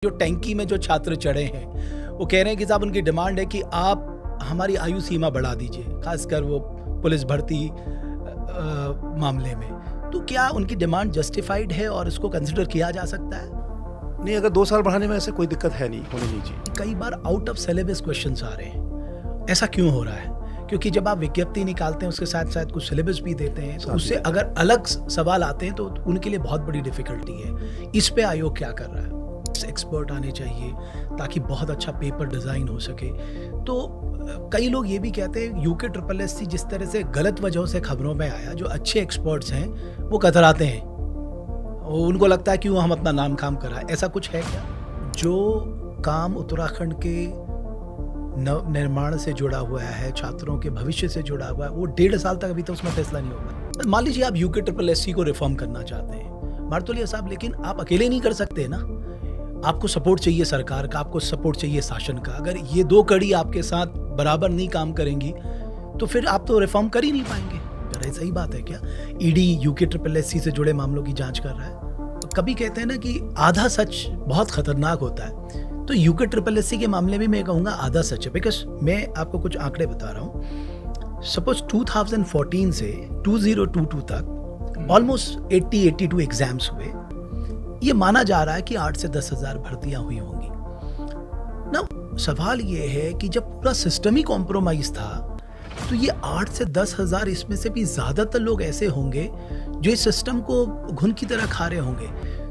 जो टैंकी में जो छात्र चढ़े हैं वो कह रहे हैं कि साहब उनकी डिमांड है कि आप हमारी आयु सीमा बढ़ा दीजिए, खासकर वो पुलिस भर्ती मामले में। तो क्या उनकी डिमांड जस्टिफाइड है और इसको कंसिडर किया जा सकता है? नहीं, अगर 2 साल बढ़ाने में ऐसे कोई दिक्कत है नहीं, होनी नहीं चाहिए। कई बार आउट ऑफ सिलेबस क्वेश्चंस आ रहे हैं, ऐसा क्यों हो रहा है? क्योंकि जब आप विज्ञप्ति निकालते हैं उसके साथ साथ कुछ सिलेबस भी देते हैं, तो उससे अगर अलग सवाल आते हैं तो उनके लिए बहुत बड़ी डिफिकल्टी है। इस पे आयोग क्या कर रहा है? एक्सपर्ट आने चाहिए ताकि बहुत अच्छा पेपर डिज़ाइन हो सके। तो कई लोग ये भी कहते हैं UKSSC जिस तरह से गलत वजहों से खबरों में आया, जो अच्छे एक्सपर्ट्स हैं वो कतराते हैं, उनको लगता है कि वो हम अपना नाम काम कराएं। ऐसा कुछ है क्या? जो काम उत्तराखंड के नव निर्माण से जुड़ा हुआ है, छात्रों के भविष्य से जुड़ा हुआ है, वो 1.5 साल तक अभी तक उसमें फैसला नहीं होगा। मान लीजिए आप UKSSC को रिफॉर्म करना चाहते हैं मारतोलिया साहब, लेकिन आप अकेले नहीं कर सकते ना, आपको सपोर्ट चाहिए सरकार का, आपको सपोर्ट चाहिए शासन का। अगर ये 2 कड़ी आपके साथ बराबर नहीं काम करेंगी तो फिर आप तो रिफॉर्म कर ही नहीं पाएंगे। अरे सही बात है क्या? ED UKSSC से जुड़े मामलों की जांच कर रहा है। तो कभी कहते हैं ना कि आधा सच बहुत खतरनाक होता है, तो UKSSC के मामले में मैं कहूँगा आधा सच है। बिकॉज मैं आपको कुछ आंकड़े बता रहा हूँ। सपोज 2014 से 2022 तक ऑलमोस्ट 82 एग्जाम्स हुए। ये माना जा रहा है कि 8 से 10 हजार भर्तियां हुई होंगी ना। सवाल ये है कि जब पूरा सिस्टम ही कॉम्प्रोमाइज था तो ये 8 से 10 हजार, इसमें से भी ज्यादातर लोग ऐसे होंगे जो इस सिस्टम को घुन की तरह खा रहे होंगे।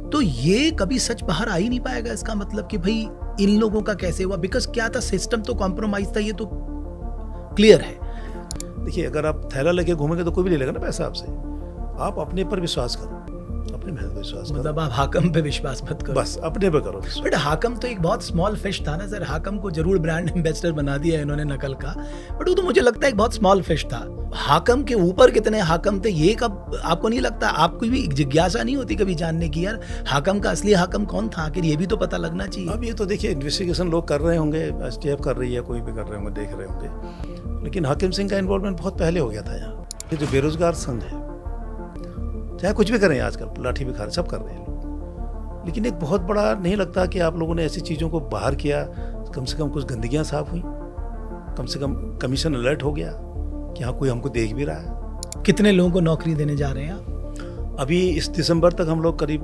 तो ये कभी सच बाहर आ ही नहीं पाएगा। इसका मतलब कि भाई इन लोगों का कैसे हुआ? बिकॉज क्या था, सिस्टम तो कॉम्प्रोमाइज था, ये तो क्लियर है। देखिए, अगर आप थैला लेके घूमेंगे तो कोई भी ले लेगा ना पैसा आपसे। आप अपने पर विश्वास करो, अपने मेहनत पर विश्वास करो। मतलब आप हाकम पे विश्वास मत करो, बस अपने पे करो। बट हाकम तो एक बहुत स्मॉल फिश था ना सर। हाकम को जरूर ब्रांड एम्बेसडर बना दिया इन्होंने नकल का, बट वो तो मुझे लगता है एक बहुत स्मॉल फिश था। हाकम के ऊपर कितने हाकम थे ये कब आपको नहीं लगता? आपको भी जिज्ञासा नहीं होती कभी जानने की, यार हाकम का असली हाकम कौन था आखिर? ये भी तो पता लगना चाहिए। अब ये तो देखिए, इन्वेस्टिगेशन लोग कर रहे होंगे, STF कर रही है, कोई भी कर रहे होंगे, देख रहे होंगे। लेकिन हाकिम सिंह का इन्वॉल्वमेंट बहुत पहले हो गया था यहाँ। ये जो बेरोजगार संघ है, चाहे कुछ भी करें आजकल, लाठी भी खा रहे, सब कर रहे हैं लोग। लेकिन एक बहुत बड़ा नहीं लगता कि आप लोगों ने ऐसी चीज़ों को बाहर किया, कम से कम कुछ गंदगियाँ साफ हुई, कम से कम कमीशन अलर्ट हो गया कि हाँ कोई हमको देख भी रहा है। कितने लोगों को नौकरी देने जा रहे हैं? अभी इस दिसंबर तक हम लोग करीब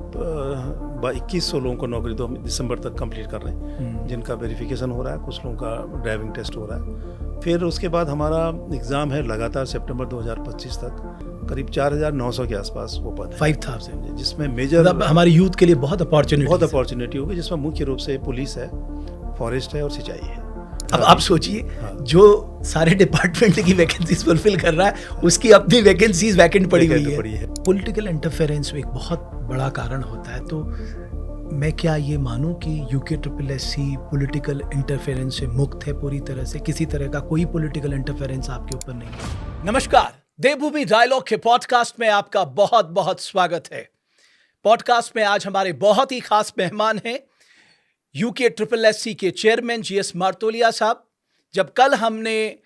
2100 लोगों को नौकरी तो हम दिसंबर तक कंप्लीट कर रहे हैं, जिनका वेरिफिकेशन हो रहा है, कुछ लोगों का ड्राइविंग टेस्ट हो रहा है। फिर उसके बाद हमारा एग्ज़ाम है लगातार सितंबर 2025 तक, करीब 4900 के आसपास वो पद है, 5000, जिसमें मेजर हमारे यूथ के लिए बहुत अपॉर्चुनिटी होगी, जिसमें मुख्य रूप से पुलिस है, फॉरेस्ट है और सिंचाई है। अब आप सोचिए, जो सारे डिपार्टमेंट की वैकेंसीज फुलफिल कर रहा है, उसकी अपनी वैकेंसीज वैकेंट पड़ी हुई है। पॉलिटिकल इंटरफेरेंस एक बहुत बड़ा कारण होता है। तो मैं क्या ये मानूं कि UKSSC पॉलिटिकल इंटरफेरेंस से मुक्त है पूरी तरह से? किसी तरह का कोई पॉलिटिकल इंटरफेरेंस आपके ऊपर नहीं है? नमस्कार, देवभूमि डायलॉग के पॉडकास्ट में आपका बहुत बहुत स्वागत है। पॉडकास्ट में आज हमारे बहुत ही खास मेहमान हैं UKSSC के चेयरमैन GS मारतोलिया साहब। जब कल हमने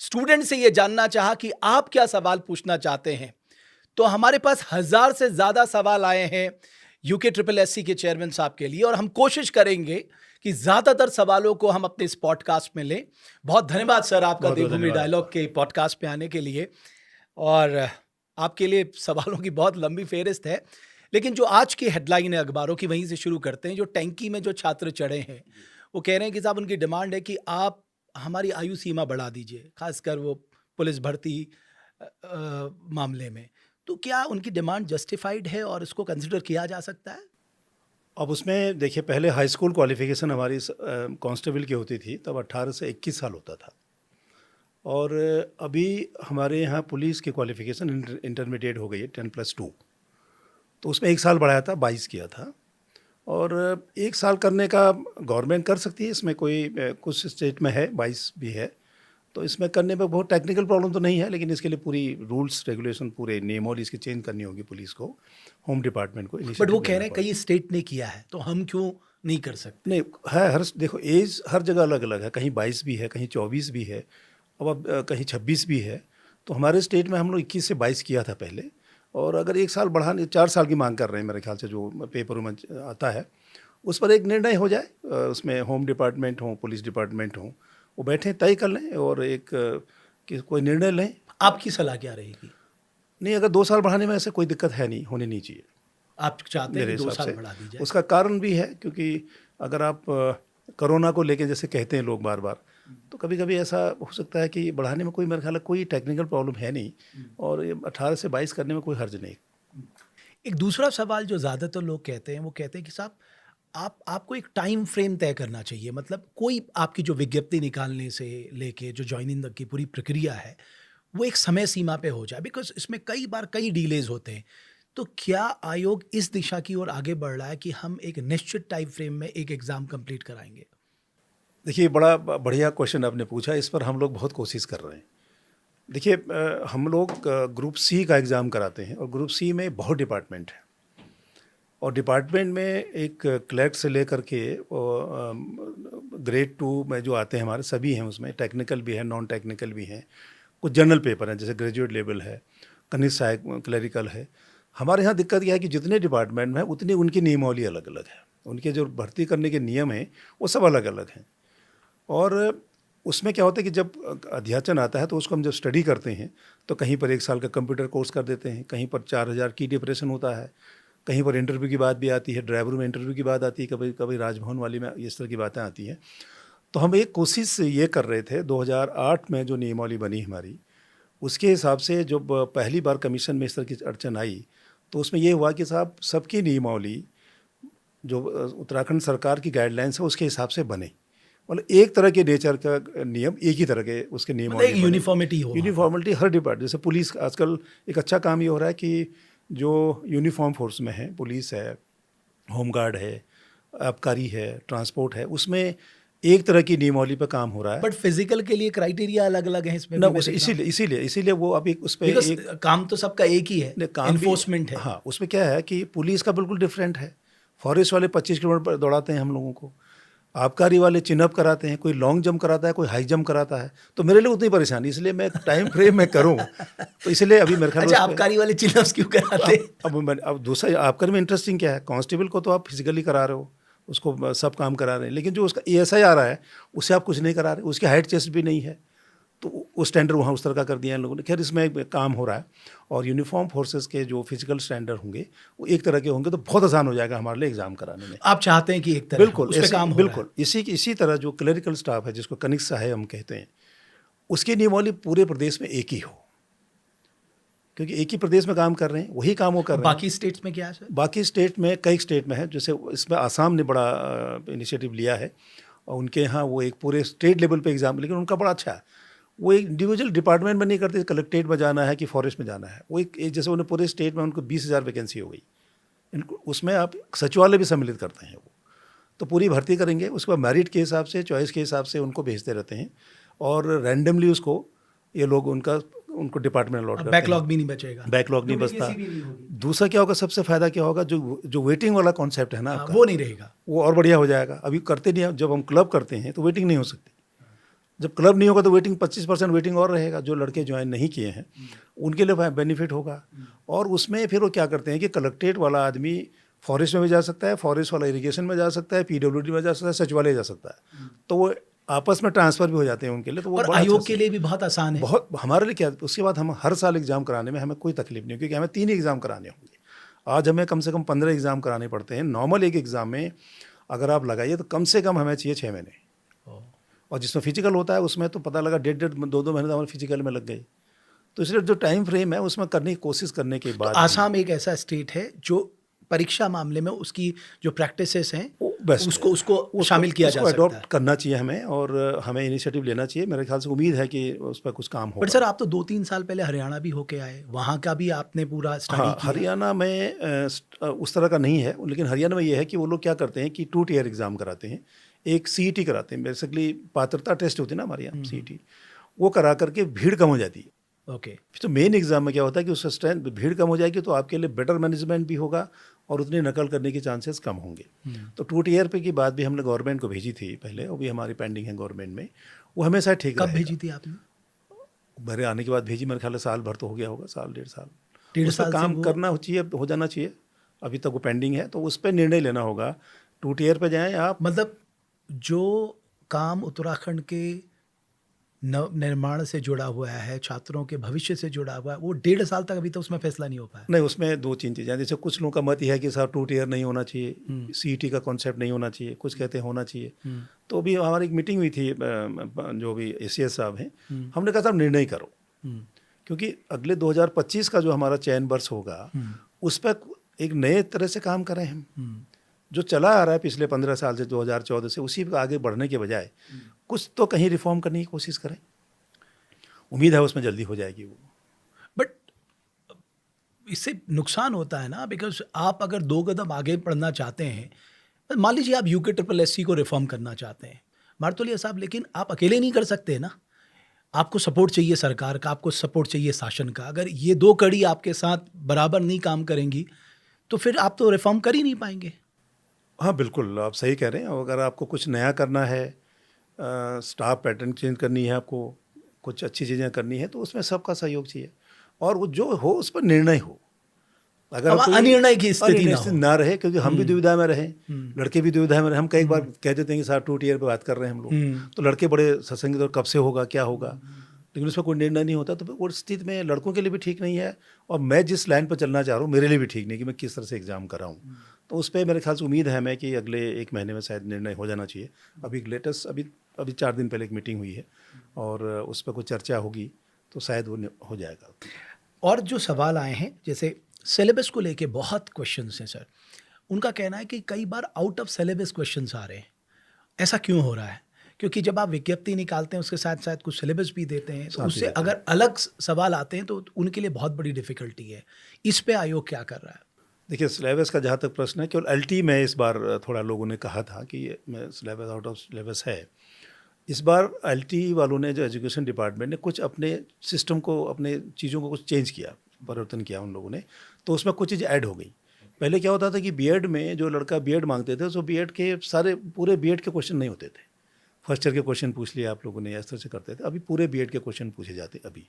स्टूडेंट से ये जानना चाहा कि आप क्या सवाल पूछना चाहते हैं, तो हमारे पास 1000 से ज्यादा सवाल आए हैं UKSSC के चेयरमैन साहब के लिए, और हम कोशिश करेंगे कि ज्यादातर सवालों को हम अपने इस पॉडकास्ट में लें। बहुत धन्यवाद सर आपका देवभूमि डायलॉग के पॉडकास्ट पे आने के लिए, और आपके लिए सवालों की बहुत लंबी फेहरिस्त है। लेकिन जो आज की हेडलाइन है अखबारों की, वहीं से शुरू करते हैं। जो टैंकी में जो छात्र चढ़े हैं वो कह रहे हैं कि साहब उनकी डिमांड है कि आप हमारी आयु सीमा बढ़ा दीजिए, खासकर वो पुलिस भर्ती मामले में। तो क्या उनकी डिमांड जस्टिफाइड है और इसको कंसिडर किया जा सकता है? अब उसमें देखिए, पहले हाई स्कूल क्वालिफिकेशन हमारी कांस्टेबल की होती थी, तब 18 से 21 साल होता था। और अभी हमारे यहाँ पुलिस की क्वालिफिकेशन इंटरमीडिएट हो गई है 10+2, तो उसमें 1 साल बढ़ाया था, 22 किया था। और 1 साल करने का गवर्नमेंट कर सकती है, इसमें कोई कुछ स्टेट में है 22 भी है, तो इसमें करने में बहुत टेक्निकल प्रॉब्लम तो नहीं है। लेकिन इसके लिए पूरी रूल्स रेगुलेशन, पूरे नेम और इसकी चेंज करनी होगी पुलिस को, होम डिपार्टमेंट को। बट वो कह रहे हैं कई स्टेट ने किया है, तो हम क्यों नहीं कर सकते? नहीं है, हर देखो एज हर जगह अलग अलग है, कहीं 22 भी है, कहीं 24 भी है, अब कहीं 26 भी है। तो हमारे स्टेट में हम लोग 21 से 22 किया था पहले, और अगर 1 साल बढ़ाने 4 साल की मांग कर रहे हैं मेरे ख्याल से, जो पेपर में आता है। उस पर एक निर्णय हो जाए, उसमें होम डिपार्टमेंट हो, पुलिस डिपार्टमेंट हो, वो बैठें तय कर लें और एक कि कोई निर्णय लें। आपकी सलाह क्या रहेगी? नहीं, अगर 2 साल बढ़ाने में ऐसे कोई दिक्कत है नहीं, होनी नहीं चाहिए आप चाहते हैं मेरे कि 2 हिसाब साल से। बढ़ा दी जाए? उसका कारण भी है, क्योंकि अगर आप कोरोना को लेके जैसे कहते हैं लोग बार बार, तो कभी कभी ऐसा हो सकता है कि बढ़ाने में कोई, मेरे ख्याल है कोई टेक्निकल प्रॉब्लम है नहीं, और ये 18 से 22 करने में कोई हर्ज नहीं। एक दूसरा सवाल जो ज़्यादातर लोग कहते हैं, वो कहते हैं कि साहब आपको एक टाइम फ्रेम तय करना चाहिए। मतलब कोई आपकी जो विज्ञप्ति निकालने से लेके जो जॉइनिंग तक की पूरी प्रक्रिया है, वो एक समय सीमा पे हो जाए, बिकॉज़ इसमें कई बार कई डिलेज़ होते हैं। तो क्या आयोग इस दिशा की ओर आगे बढ़ रहा है कि हम एक निश्चित टाइम फ्रेम में एक एग्ज़ाम कंप्लीट कराएँगे? देखिए, बड़ा बढ़िया क्वेश्चन आपने पूछा, इस पर हम लोग बहुत कोशिश कर रहे हैं। देखिए, हम लोग ग्रुप सी का एग्ज़ाम कराते हैं, और ग्रुप सी में बहुत डिपार्टमेंट है, और डिपार्टमेंट में एक क्लर्क से लेकर के ग्रेड 2 में जो आते हैं हमारे, सभी हैं उसमें, टेक्निकल भी है, नॉन टेक्निकल भी हैं, कुछ जनरल पेपर हैं जैसे ग्रेजुएट लेवल है, कनिष्ठ सहायक क्लरिकल है। हमारे यहाँ दिक्कत यह है कि जितने डिपार्टमेंट में है उतनी उनकी नियमावली अलग अलग है, उनके जो भर्ती करने के नियम हैं वो सब अलग अलग हैं। और उसमें क्या होता है कि जब अध्याचन आता है तो उसको हम जब स्टडी करते हैं तो कहीं पर 1 साल का कंप्यूटर कोर्स कर देते हैं, कहीं पर 4000 की डिप्रेशन होता है, कहीं पर इंटरव्यू की बात भी आती है, ड्राइवर में इंटरव्यू की बात आती है, कभी कभी राजभवन वाली में इस तरह की बातें आती हैं। तो हम एक कोशिश ये कर रहे थे, 2008 में जो नियमावली बनी हमारी, उसके हिसाब से जब पहली बार कमीशन में इस तरह की अड़चन आई, तो उसमें ये हुआ कि साहब सबकी नियमावली जो उत्तराखंड सरकार की गाइडलाइंस है उसके हिसाब से बने, मतलब एक तरह के नेचर का नियम, एक ही तरह के उसके नियम, मतलब एक यूनिफॉर्मिटी हो। यूनिफॉर्मिटी हर डिपार्टमेंट। जैसे पुलिस, आजकल एक अच्छा काम ये हो रहा है कि जो यूनिफॉर्म फोर्स में है, पुलिस है, होमगार्ड है, आबकारी है, ट्रांसपोर्ट है, उसमें एक तरह की नियमावली पर काम हो रहा है। बट फिजिकल के लिए क्राइटेरिया अलग अलग है इसमें ना, भी, उस मेरे ख्याल। इसीलिए वो अभी उस पर Because एक काम तो सबका एक ही है, काम भी- एनफोर्समेंट है। हाँ, उसमें क्या है कि पुलिस का बिल्कुल डिफरेंट है। फॉरेस्ट वाले 25 किलोमीटर पर दौड़ाते हैं हम लोगों को, आबकारी वाले चिनअप कराते हैं, कोई लॉन्ग जंप कराता है, कोई हाई जंप कराता है। तो मेरे लिए उतनी परेशानी, इसलिए मैं टाइम फ्रेम में करूँ, तो इसलिए अभी मेरे ख्याल अच्छा, उस पे- आबकारी वाले चिल्लास क्यों कराते हैं? अब दूसरा आबकारी में इंटरेस्टिंग क्या है, कांस्टेबल को तो आप फिजिकली करा रहे हो, उसको सब काम करा रहे हैं, लेकिन जो उसका ASI आ रहा है उससे आप कुछ नहीं करा रहे, उसकी हाइट चेस्ट भी नहीं है, तो वो स्टैंडर्ड वहाँ उस तरह का कर दिया है इन लोगों ने। खैर, इसमें काम हो रहा है, और यूनिफॉर्म फोर्सेस के जो फिजिकल स्टैंडर्ड होंगे वो एक तरह के होंगे, तो बहुत आसान हो जाएगा हमारे लिए एग्जाम कराने में। आप चाहते हैं कि एक तरह बिल्कुल, उस पे काम हो रहा है। बिल्कुल इसी तरह जो क्लरिकल स्टाफ है, जिसको कनिष्ठ सहायक हम कहते हैं, उसकी नियमावली पूरे प्रदेश में एक ही हो, क्योंकि एक ही प्रदेश में काम कर रहे हैं, वही काम वो कर रहे हैं। बाकी स्टेट्स में क्या है सर? बाकी स्टेट में, कई स्टेट में है, जैसे इसमें आसाम ने बड़ा इनिशिएटिव लिया है, और उनके यहाँ वो एक पूरे स्टेट लेवल पे एग्ज़ाम, लेकिन उनका बड़ा अच्छा है, वो एक इंडिविजुअल डिपार्टमेंट में नहीं करते, कलेक्ट्रेट में जाना है कि फॉरेस्ट में जाना है, वो एक जैसे उन्हें पूरे स्टेट में उनको 20,000 वैकेंसी हो गई, इनको उसमें आप सचिवालय भी सम्मिलित करते हैं वो, तो पूरी भर्ती करेंगे, उसके बाद मेरिट के हिसाब से, चॉइस के हिसाब से उनको भेजते रहते हैं, और रैंडमली उसको ये लोग उनको डिपार्टमेंट अलॉट करते हैं। बैकलॉग भी नहीं बचेगा। बैकलॉग नहीं बचता। दूसरा क्या होगा, सबसे फ़ायदा क्या होगा, जो वेटिंग वाला कॉन्सेप्ट है ना आपका, वो नहीं रहेगा, वो और बढ़िया हो जाएगा। अभी करते नहीं, जब हम क्लब करते हैं तो वेटिंग नहीं हो सकती, जब क्लब नहीं होगा तो वेटिंग 25% वेटिंग और रहेगा, जो लड़के ज्वाइन नहीं किए हैं उनके लिए बेनिफिट होगा। और उसमें फिर वो क्या करते हैं कि कलेक्ट्रेट वाला आदमी फॉरेस्ट में भी जा सकता है, फॉरेस्ट वाला इरिगेशन में जा सकता है, PWD में जा सकता है, सचिवालय जा सकता है, तो वो आपस में ट्रांसफ़र भी हो जाते हैं उनके लिए, तो वो और बड़ा आयोग अच्छा के लिए भी बहुत आसान है। बहुत हमारे लिए क्या, उसके बाद हम हर साल एग्ज़ाम कराने में हमें कोई तकलीफ नहीं, क्योंकि हमें 3 एग्ज़ाम कराने होंगे। आज हमें कम से कम 15 एग्ज़ाम कराने पड़ते हैं। नॉर्मल एक एग्ज़ाम में अगर आप लगाइए तो कम से कम हमें चाहिए 6 महीने, और जिसमें फिजिकल होता है उसमें तो पता लगा 1.5-2 महीने तो हमारे फिजिकल में लग गए। तो इसलिए जो टाइम फ्रेम है उसमें करने की कोशिश करने के बाद, आसाम एक ऐसा स्टेट है जो परीक्षा मामले में उसकी जो प्रैक्टिसेस हैं बेस्ट उसको शामिल किया जा सकता अडॉप्ट है। करना चाहिए हमें, और हमें इनिशिएटिव लेना चाहिए। मेरे ख्याल से उम्मीद है कि उस पर कुछ काम होगा। बट सर, आप तो 2-3 साल पहले हरियाणा भी होके आए, वहाँ का भी आपने पूरा स्टडी हाँ, किया। हरियाणा में उस तरह का नहीं है, लेकिन हरियाणा में ये है कि वो लोग क्या करते हैं कि 2 टियर एग्ज़ाम कराते हैं, एक CET कराते हैं, बेसिकली पात्रता टेस्ट होती है ना हमारे यहाँ CET, वो करा करके भीड़ कम हो जाती है। ओके। तो मेन एग्जाम में क्या होता है कि उससे स्ट्रेंथ, भीड़ कम हो जाएगी तो आपके लिए बेटर मैनेजमेंट भी होगा और उतनी नकल करने के चांसेस कम होंगे। तो 2 टियर पे की बात भी हमने गवर्नमेंट को भेजी थी पहले, वो भी हमारी पेंडिंग है गवर्नमेंट में, वो हमेशा ठीक कब रहेगा। भेजी थी आपने? मेरे आने के बाद भेजी, मेरे ख्याल से साल भर तो हो गया होगा, साल 1.5 साल। 1.5 उस पर साल से काम वो- करना चाहिए, हो जाना चाहिए, अभी तक वो पेंडिंग है, तो उस पर निर्णय लेना होगा 2 टियर पे जाएं आप। मतलब जो काम उत्तराखंड के नव निर्माण से जुड़ा हुआ है, छात्रों के भविष्य से जुड़ा हुआ है, वो 1.5 साल तक अभी तक उसमें फैसला नहीं हो पाया। नहीं, उसमें 2-3 चीज़ें हैं। जैसे कुछ लोगों का मत ये है कि साहब 2 टियर नहीं होना चाहिए, सीईटी का कॉन्सेप्ट नहीं होना चाहिए, कुछ कहते हैं होना चाहिए। तो अभी हमारी एक मीटिंग हुई थी, जो भी एसीएस साहब हैं, हमने कहा साहब निर्णय करो, क्योंकि अगले 2025 का जो हमारा चयन वर्ष होगा, उस पर एक नए तरह से काम करें हम। जो चला आ रहा है पिछले 15 साल से, 2014 से, उसी पर आगे बढ़ने के बजाय कुछ तो कहीं रिफॉर्म करने की कोशिश करें। उम्मीद है उसमें जल्दी हो जाएगी वो। बट इससे नुकसान होता है ना, बिकॉज आप अगर 2 कदम आगे बढ़ना चाहते हैं, मान लीजिए आप यूके ट्रिपल एस सी को रिफॉर्म करना चाहते हैं मार्तोलिया साहब, लेकिन आप अकेले नहीं कर सकते ना, आपको सपोर्ट चाहिए सरकार का, आपको सपोर्ट चाहिए शासन का। अगर ये 2 कड़ी आपके साथ बराबर नहीं काम करेंगी तो फिर आप तो रिफॉर्म कर ही नहीं पाएंगे। हाँ बिल्कुल, आप सही कह रहे हैं। अगर आपको कुछ नया करना है, स्टाफ पैटर्न चेंज करनी है, आपको कुछ अच्छी चीज़ें करनी है, तो उसमें सबका सहयोग चाहिए, और वो जो हो उस पर निर्णय हो। अगर अब कोई अनिर्णय की स्थिति अनिर्णय ना हो। ना रहे, क्योंकि हम भी दुविधा में रहें, लड़के भी दुविधा में रहे। हम कई बार कह देते हैं कि साहब 2 टियर पे बात कर रहे हैं हम लोग, तो लड़के बड़े सत्संगी, तो कब से होगा, क्या होगा, लेकिन उसमें कोई निर्णय नहीं होता। तो वो स्थिति में लड़कों के लिए भी ठीक नहीं है, और मैं जिस लाइन पर चलना चाह रहा हूँ मेरे लिए भी ठीक नहीं कि मैं किस तरह से एग्ज़ाम कराऊँ। तो उस पर मेरे ख्याल से उम्मीद है हमें कि अगले 1 महीने में शायद निर्णय हो जाना चाहिए। अभी लेटेस्ट अभी 4 दिन पहले एक मीटिंग हुई है, और उस पर कुछ चर्चा होगी, तो शायद वो हो जाएगा। और जो सवाल आए हैं, जैसे सिलेबस को लेके बहुत क्वेश्चंस हैं सर, उनका कहना है कि कई बार आउट ऑफ सिलेबस क्वेश्चंस आ रहे हैं, ऐसा क्यों हो रहा है? क्योंकि जब आप विज्ञप्ति निकालते हैं उसके साथ साथ कुछ सिलेबस भी देते हैं, तो साथ ही उससे देते हैं। अगर अलग सवाल आते हैं तो उनके लिए बहुत बड़ी डिफिकल्टी है। इस पे आयोग क्या कर रहा है? देखिए, सिलेबस का जहाँ तक प्रश्न है, केवल एलटी में इस बार थोड़ा लोगों ने कहा था कि ये सिलेबस आउट ऑफ सिलेबस है। इस बार एलटी वालों ने, जो एजुकेशन डिपार्टमेंट ने, कुछ अपने सिस्टम को, अपने चीज़ों को कुछ चेंज किया, परिवर्तन किया उन लोगों ने, तो उसमें कुछ चीज़ ऐड हो गई। पहले क्या होता था कि बीएड में जो लड़का बीएड मांगते थे, तो बीएड के सारे पूरे बीएड के क्वेश्चन नहीं होते थे। फर्स्ट ईयर के क्वेश्चन पूछ लिए आप लोगों ने, इस तरह से करते थे। अभी पूरे बीएड के क्वेश्चन पूछे जाते अभी।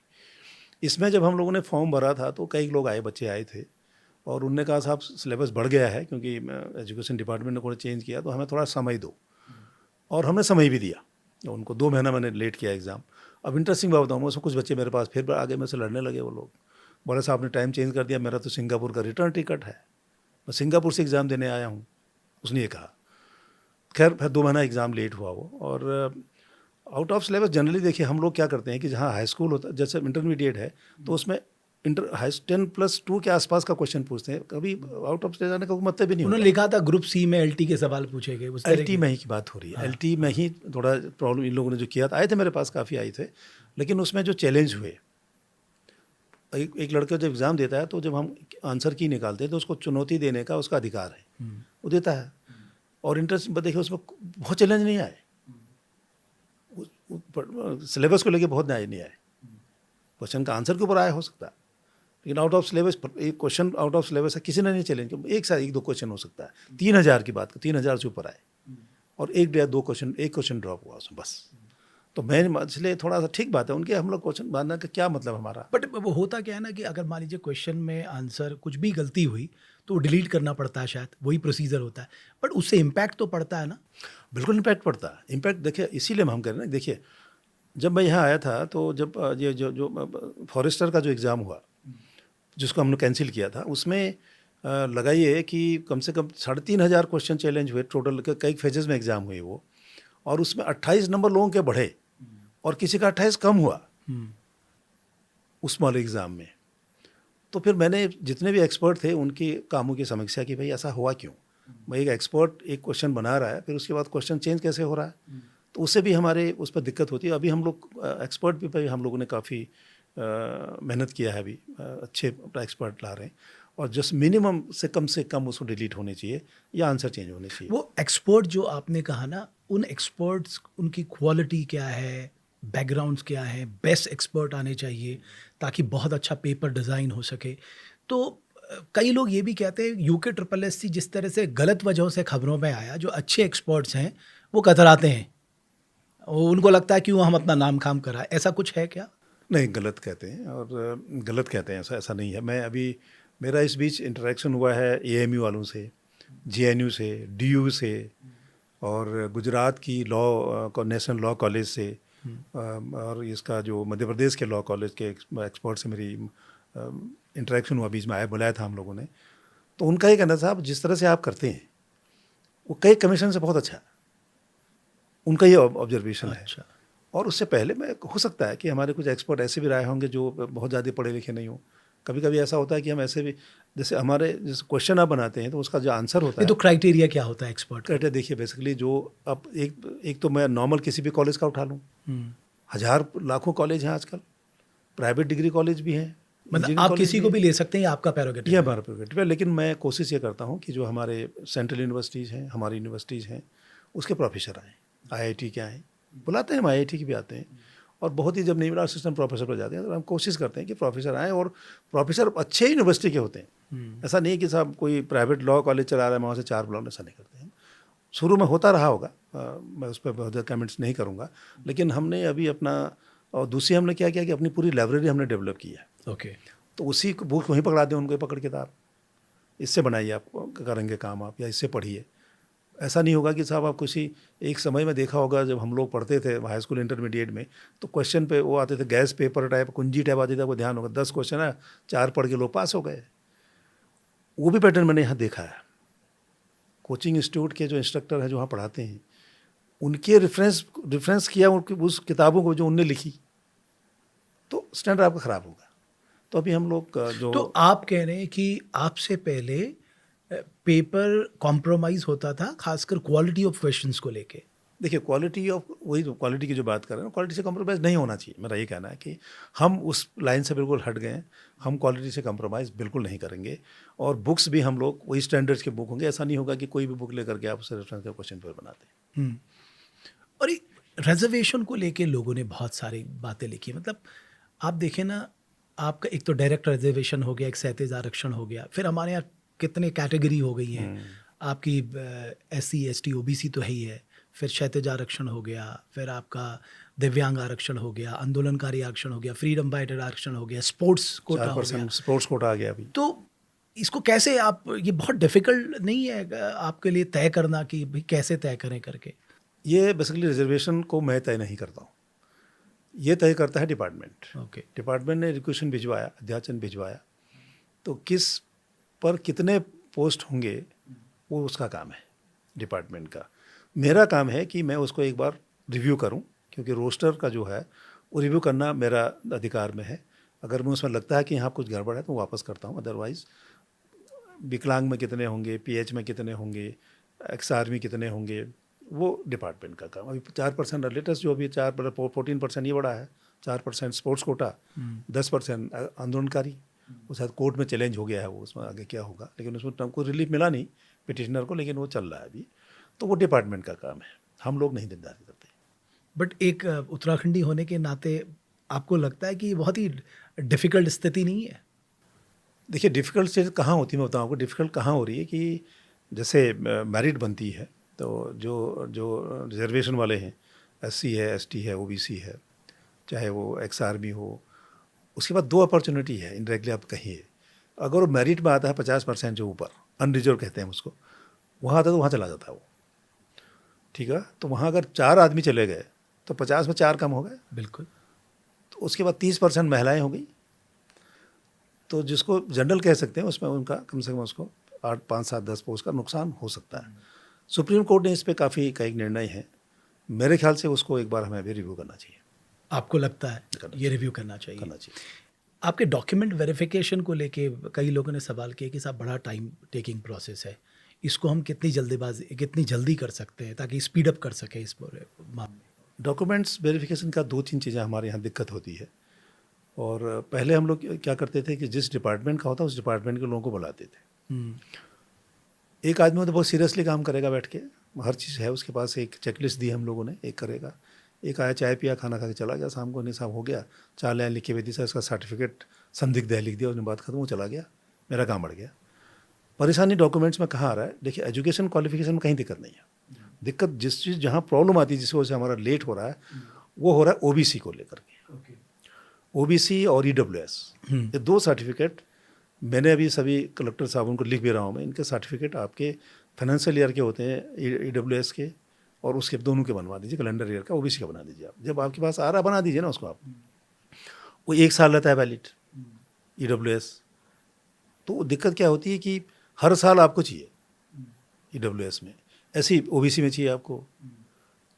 इसमें जब हम लोगों ने फॉर्म भरा था, तो कई लोग आए, बच्चे आए थे, और उनने कहा साहब सिलेबस बढ़ गया है, क्योंकि एजुकेशन डिपार्टमेंट ने थोड़ा चेंज किया, तो हमें थोड़ा समय दो। और हमने समय भी दिया उनको। 2 महीना मैंने लेट किया एग्ज़ाम। अब इंटरेस्टिंग बात बताऊँ, उसमें कुछ बच्चे मेरे पास फिर आगे मेरे से लड़ने लगे। वो लोग बोले साहब ने टाइम चेंज कर दिया, मेरा तो सिंगापुर का रिटर्न टिकट है, मैं सिंगापुर से एग्ज़ाम देने आया हूँ, उसने ये कहा। खैर फिर 2 महीना एग्ज़ाम लेट हुआ वो। और आउट ऑफ सिलेबस जनरली देखिए हम लोग क्या करते हैं कि जहाँ हाई स्कूल होता है, जैसे इंटरमीडिएट है, तो उसमें 10+2 के आसपास का क्वेश्चन पूछते हैं। कभी आउट ऑफ स्टेज आने का कोई मतलब भी नहीं उन्होंने होता। लिखा था ग्रुप सी में एलटी के सवाल पूछे गए, उस तरह एलटी की। में ही की बात हो रही है। एलटी में ही थोड़ा प्रॉब्लम इन लोगों ने जो किया था। आए थे मेरे पास, काफ़ी आए थे, लेकिन उसमें जो चैलेंज हुए, एक लड़का जब एग्ज़ाम देता है, तो जब हम आंसर की निकालते हैं, तो उसको चुनौती देने का उसका अधिकार है, वो देता है। और इंटरेस्ट देखिए उसमें बहुत चैलेंज नहीं आए, सिलेबस को लेके बहुत नहीं आए। क्वेश्चन का आंसर के ऊपर आया हो सकता है, लेकिन आउट ऑफ सिलेबस, एक क्वेश्चन आउट ऑफ सिलेबस है, किसी ने नहीं चैलेंज किया। एक साथ 1-2 क्वेश्चन हो सकता है। 3000 की बात, 3000 से ऊपर आए, और 1 या 2 क्वेश्चन, 1 क्वेश्चन ड्रॉप हुआ उसमें बस। तो मैं इसलिए थोड़ा सा ठीक बात है उनके, हम लोग क्वेश्चन मानने का क्या मतलब हमारा। बट वो होता क्या है ना कि अगर मान लीजिए क्वेश्चन में आंसर कुछ भी गलती हुई तो डिलीट करना पड़ता है, शायद वही प्रोसीजर होता है, बट उससे इम्पैक्ट तो पड़ता है ना। बिल्कुल इम्पैक्ट पड़ता है। इम्पैक्ट देखिए, इसीलिए हम कह रहे हैं। देखिए, जब मैं यहाँ आया था, तो जब ये जो फॉरेस्टर का जो एग्ज़ाम हुआ, जिसको हमने कैंसिल किया था, उसमें लगाइए कि कम से कम 3500 क्वेश्चन चैलेंज हुए टोटल। कई फेजेस में एग्ज़ाम हुए वो, और उसमें 28 नंबर लोगों के बढ़े, और किसी का 28 कम हुआ उस वाले एग्ज़ाम में। तो फिर मैंने जितने भी एक्सपर्ट थे उनकी कामों की समीक्षा की, भाई ऐसा हुआ क्यों। भाई एक एक्सपर्ट एक क्वेश्चन बना रहा है, फिर उसके बाद क्वेश्चन चेंज कैसे हो रहा है, तो उससे भी हमारे उस पर दिक्कत होती है। अभी हम लोग एक्सपर्ट भी पे हम लोगों ने काफ़ी मेहनत किया है, अभी अच्छे एक्सपर्ट ला रहे हैं, और जस्ट मिनिमम से कम उसको डिलीट होने चाहिए या आंसर चेंज होने चाहिए। वो एक्सपर्ट जो आपने कहा ना, उन एक्सपर्ट्स, उनकी क्वालिटी क्या है, बैकग्राउंड्स क्या है, बेस्ट एक्सपर्ट आने चाहिए ताकि बहुत अच्छा पेपर डिज़ाइन हो सके। तो कई लोग ये भी कहते हैं यूके ट्रिपल एस सी जिस तरह से गलत वजहों से खबरों में आया, जो अच्छे एक्सपर्ट्स हैं वो कतराते हैं, उनको लगता है कि वो हम अपना नाम खाम कराए, ऐसा कुछ है क्या? नहीं, गलत कहते हैं, और गलत कहते हैं, ऐसा नहीं है। मैं अभी, मेरा इस बीच इंटरेक्शन हुआ है एएमयू वालों से, JNU से, DU से और गुजरात की लॉ नेशनल लॉ कॉलेज से और इसका जो मध्य प्रदेश के लॉ कॉलेज के एक्सपर्ट से मेरी इंटरेक्शन हुआ, बीच में आया, बुलाया था हम लोगों ने। तो उनका ये कहना था, जिस तरह से आप करते हैं वो कई कमीशन से बहुत अच्छा है, उनका ये ऑब्जर्वेशन है। अच्छा। और उससे पहले में हो सकता है कि हमारे कुछ एक्सपर्ट ऐसे भी रहे होंगे जो बहुत ज़्यादा पढ़े लिखे नहीं हो। कभी कभी ऐसा होता है कि हम ऐसे भी, जैसे हमारे जैसे क्वेश्चन आप बनाते हैं तो उसका जो आंसर होता ये है, तो क्राइटेरिया क्या होता है एक्सपर्ट का? क्राइटेरिया देखिए बेसिकली जो अब एक तो मैं नॉर्मल किसी भी कॉलेज का उठा लूँ, हज़ार लाखों कॉलेज हैं आजकल, प्राइवेट डिग्री कॉलेज भी हैं, मतलब आप किसी को भी ले सकते हैं, ये आपका प्रेरोगेटिव ये है। हमारा प्रेरोगेटिव है। लेकिन मैं कोशिश ये करता हूँ कि जो हमारे सेंट्रल यूनिवर्सिटीज़ हैं, हमारी यूनिवर्सिटीज़ हैं, उसके प्रोफेसर आएँ, IIT के आएँ, बुलाते हैं, हम IIT के भी आते हैं। और बहुत ही जब नहीं मिला असिस्टेंट प्रोफेसर पर जाते हैं तो हम कोशिश करते हैं कि प्रोफेसर आएँ, और प्रोफेसर अच्छे यूनिवर्सिटी के होते हैं। ऐसा नहीं है कि साहब कोई प्राइवेट लॉ कॉलेज चला रहा है वहाँ से 4 बुलाओ, ऐसा नहीं करते हैं। शुरू में होता रहा होगा, मैं उस पर बहुत ज़्यादा कमेंट्स नहीं करूँगा, लेकिन हमने अभी अपना, और दूसरी हमने क्या किया कि अपनी पूरी लाइब्रेरी हमने डेवलप की है। ओके। तो उसी बुक वहीं पकड़ा दें उनको, पकड़ किताब, इससे बनाइए, आप करेंगे काम आप, या इससे पढ़िए। ऐसा नहीं होगा कि साहब आप किसी एक समय में देखा होगा जब हम लोग पढ़ते थे हाई स्कूल इंटरमीडिएट में, तो क्वेश्चन पे वो आते थे गैस पेपर टाइप, कुंजी टाइप आती थी, आपको ध्यान होगा 10 क्वेश्चन है, 4 पढ़ के लोग पास हो गए। वो भी पैटर्न मैंने यहाँ देखा है। कोचिंग इंस्टीट्यूट के जो इंस्ट्रक्टर हैं जो वहाँ पढ़ाते हैं, उनके रेफरेंस किया उनकी उस किताबों को जो उनने लिखी, तो स्टैंडर्ड आपका ख़राब होगा। तो अभी हम लोग जो, तो आप कह रहे हैं कि आपसे पहले पेपर कॉम्प्रोमाइज़ होता था, खासकर क्वालिटी ऑफ क्वेश्चंस को लेके। देखिए क्वालिटी ऑफ, वही क्वालिटी की जो बात कर रहे हैं, क्वालिटी से कॉम्प्रोमाइज़ नहीं होना चाहिए। मेरा ये कहना है कि हम उस लाइन से बिल्कुल हट गए हैं, हम क्वालिटी से कॉम्प्रोमाइज़ बिल्कुल नहीं करेंगे। और बुक्स भी हम लोग वही स्टैंडर्ड्स के बुक होंगे। ऐसा नहीं होगा कि कोई भी बुक लेकर के आप उससे रेफरेंस का क्वेश्चन पेपर बनाते हैं। और रिजर्वेशन को लेके लोगों ने बहुत सारी बातें लिखी। मतलब आप देखें ना, आपका एक तो डायरेक्ट रिजर्वेशन हो गया, एक सहतेज आरक्षण हो गया, फिर हमारे यहाँ कितने कैटेगरी हो गई हैं। आपकी SC ST OBC तो है ही है, फिर क्षैतिज आरक्षण हो गया, फिर आपका दिव्यांग आरक्षण हो गया, आंदोलनकारी आरक्षण हो गया, फ्रीडम फाइटर आरक्षण हो गया, स्पोर्ट्स कोटा हो गया। 4% स्पोर्ट्स कोटा आ गया अभी। तो इसको कैसे आप, ये बहुत डिफिकल्ट नहीं है आपके लिए तय करना कि भाई कैसे तय करें करके? ये बेसिकली रिजर्वेशन को मैं तय नहीं करता हूँ, ये तय करता है डिपार्टमेंट। ओके। डिपार्टमेंट ने रिक्वेशन भिजवाया, अध्याचन भिजवाया, तो किस पर कितने पोस्ट होंगे वो उसका काम है डिपार्टमेंट का। मेरा काम है कि मैं उसको एक बार रिव्यू करूं, क्योंकि रोस्टर का जो है वो रिव्यू करना मेरा अधिकार में है। अगर मैं उसमें लगता है कि यहाँ कुछ गड़बड़ है तो वापस करता हूँ। अदरवाइज़ विकलांग में कितने होंगे, PH में कितने होंगे, XR में कितने होंगे, वो डिपार्टमेंट का काम। अभी 4% लेटेस्ट जो अभी 14% ये बड़ा है, 4% स्पोर्ट्स कोटा, 10% आंदोलनकारी, वो शायद कोर्ट में चैलेंज हो गया है, वो उसमें आगे क्या होगा, लेकिन उसमें हमको रिलीफ मिला नहीं पिटिशनर को, लेकिन वो चल रहा है अभी। तो वो डिपार्टमेंट का काम है, हम लोग नहीं देनदारी करते। बट एक उत्तराखंडी होने के नाते आपको लगता है कि ये बहुत ही डिफ़िकल्ट स्थिति नहीं है? देखिए डिफ़िकल्ट चीज़ कहाँ होती है, मैं बताऊँ आपको डिफ़िकल्ट कहाँ हो रही है कि जैसे मेरिट बनती है, तो जो जो रिजर्वेशन वाले हैं, SC है, ST है, OBC है, चाहे वो XR भी हो, उसके बाद 2 अपॉर्चुनिटी है इनडायरेक्टली आप कहिए। अगर वो मेरिट में आता है 50% जो ऊपर, अनरिजर्व कहते हैं उसको, वहाँ आता है तो वहाँ चला जाता है वो, ठीक है। तो वहाँ अगर 4 आदमी चले गए तो 50 में 4 कम हो गए। बिल्कुल। तो उसके बाद 30% महिलाएं हो गई, तो जिसको जनरल कह सकते हैं उसमें उनका कम से कम उसको 8, 5, 7, 10 पोस्ट का नुकसान हो सकता है। सुप्रीम कोर्ट ने इस पर काफ़ी का एक निर्णय है, मेरे ख्याल से उसको एक बार हमें भी रिव्यू करना चाहिए। आपको लगता है ये रिव्यू करना चाहिए? करना चाहिए। आपके डॉक्यूमेंट वेरिफिकेशन को लेके कई लोगों ने सवाल किया कि साहब बड़ा टाइम टेकिंग प्रोसेस है, इसको हम कितनी जल्दी कर सकते हैं ताकि स्पीड अप कर सके इस पूरे मामले? डॉक्यूमेंट्स वेरिफिकेशन का 2-3 चीज़ें हमारे यहाँ दिक्कत होती है। और पहले हम लोग क्या करते थे कि जिस डिपार्टमेंट का होता उस डिपार्टमेंट के लोगों को बुलाते थे। एक आदमी तो बहुत सीरियसली काम करेगा बैठ के, हर चीज़ है उसके पास, एक चेकलिस्ट दी हम लोगों ने, एक करेगा। एक आया चाय पिया, खाना खा के चला गया, शाम को नहीं साहब हो गया, 4 लाइन लिख के भेज दी, सर इसका सर्टिफिकेट संदिग्ध है, लिख दिया, उसने बात खत्म, वो चला गया, मेरा काम बढ़ गया। परेशानी डॉक्यूमेंट्स में कहाँ आ रहा है? देखिए एजुकेशन क्वालिफिकेशन में कहीं दिक्कत नहीं है। दिक्कत जिस चीज़ जहाँ प्रॉब्लम आती है जिस वजह से हमारा लेट हो रहा है, वो हो रहा है OBC को लेकर के। OBC और EWS, ये 2 सर्टिफिकेट मैंने अभी सभी कलेक्टर साहब उनको लिख भी रहा हूँ मैं, इनके सर्टिफिकेट आपके फाइनेंशियल ईयर के होते हैं EWS के, और उसके दोनों के बनवा दीजिए, कैलेंडर ईयर का OBC का बना दीजिए आप। जब आपके पास आ रहा बना दीजिए ना उसको आप, वो 1 साल रहता है वैलिड EWS। तो दिक्कत क्या होती है कि हर साल आपको चाहिए EWS में, ऐसे ही OBC में चाहिए आपको।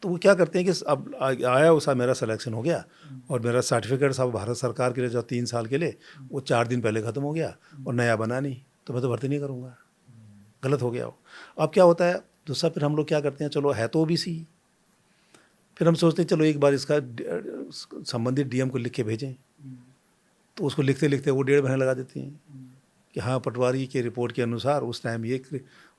तो वो क्या करते हैं कि अब आया उस मेरा सिलेक्शन हो गया और मेरा सर्टिफिकेट साहब भारत सरकार के लिए जो 3 साल के लिए वो 4 दिन पहले ख़त्म हो गया और नया बना नहीं, तो मैं तो भर्ती नहीं करूँगा, गलत हो गया वो। अब क्या होता है दूसरा, फिर हम लोग क्या करते हैं, चलो है तो OBC, फिर हम सोचते हैं चलो एक बार इसका संबंधित DM को लिख के भेजें, तो उसको लिखते लिखते वो 1.5 महीने लगा देते हैं कि हाँ पटवारी के रिपोर्ट के अनुसार उस टाइम ये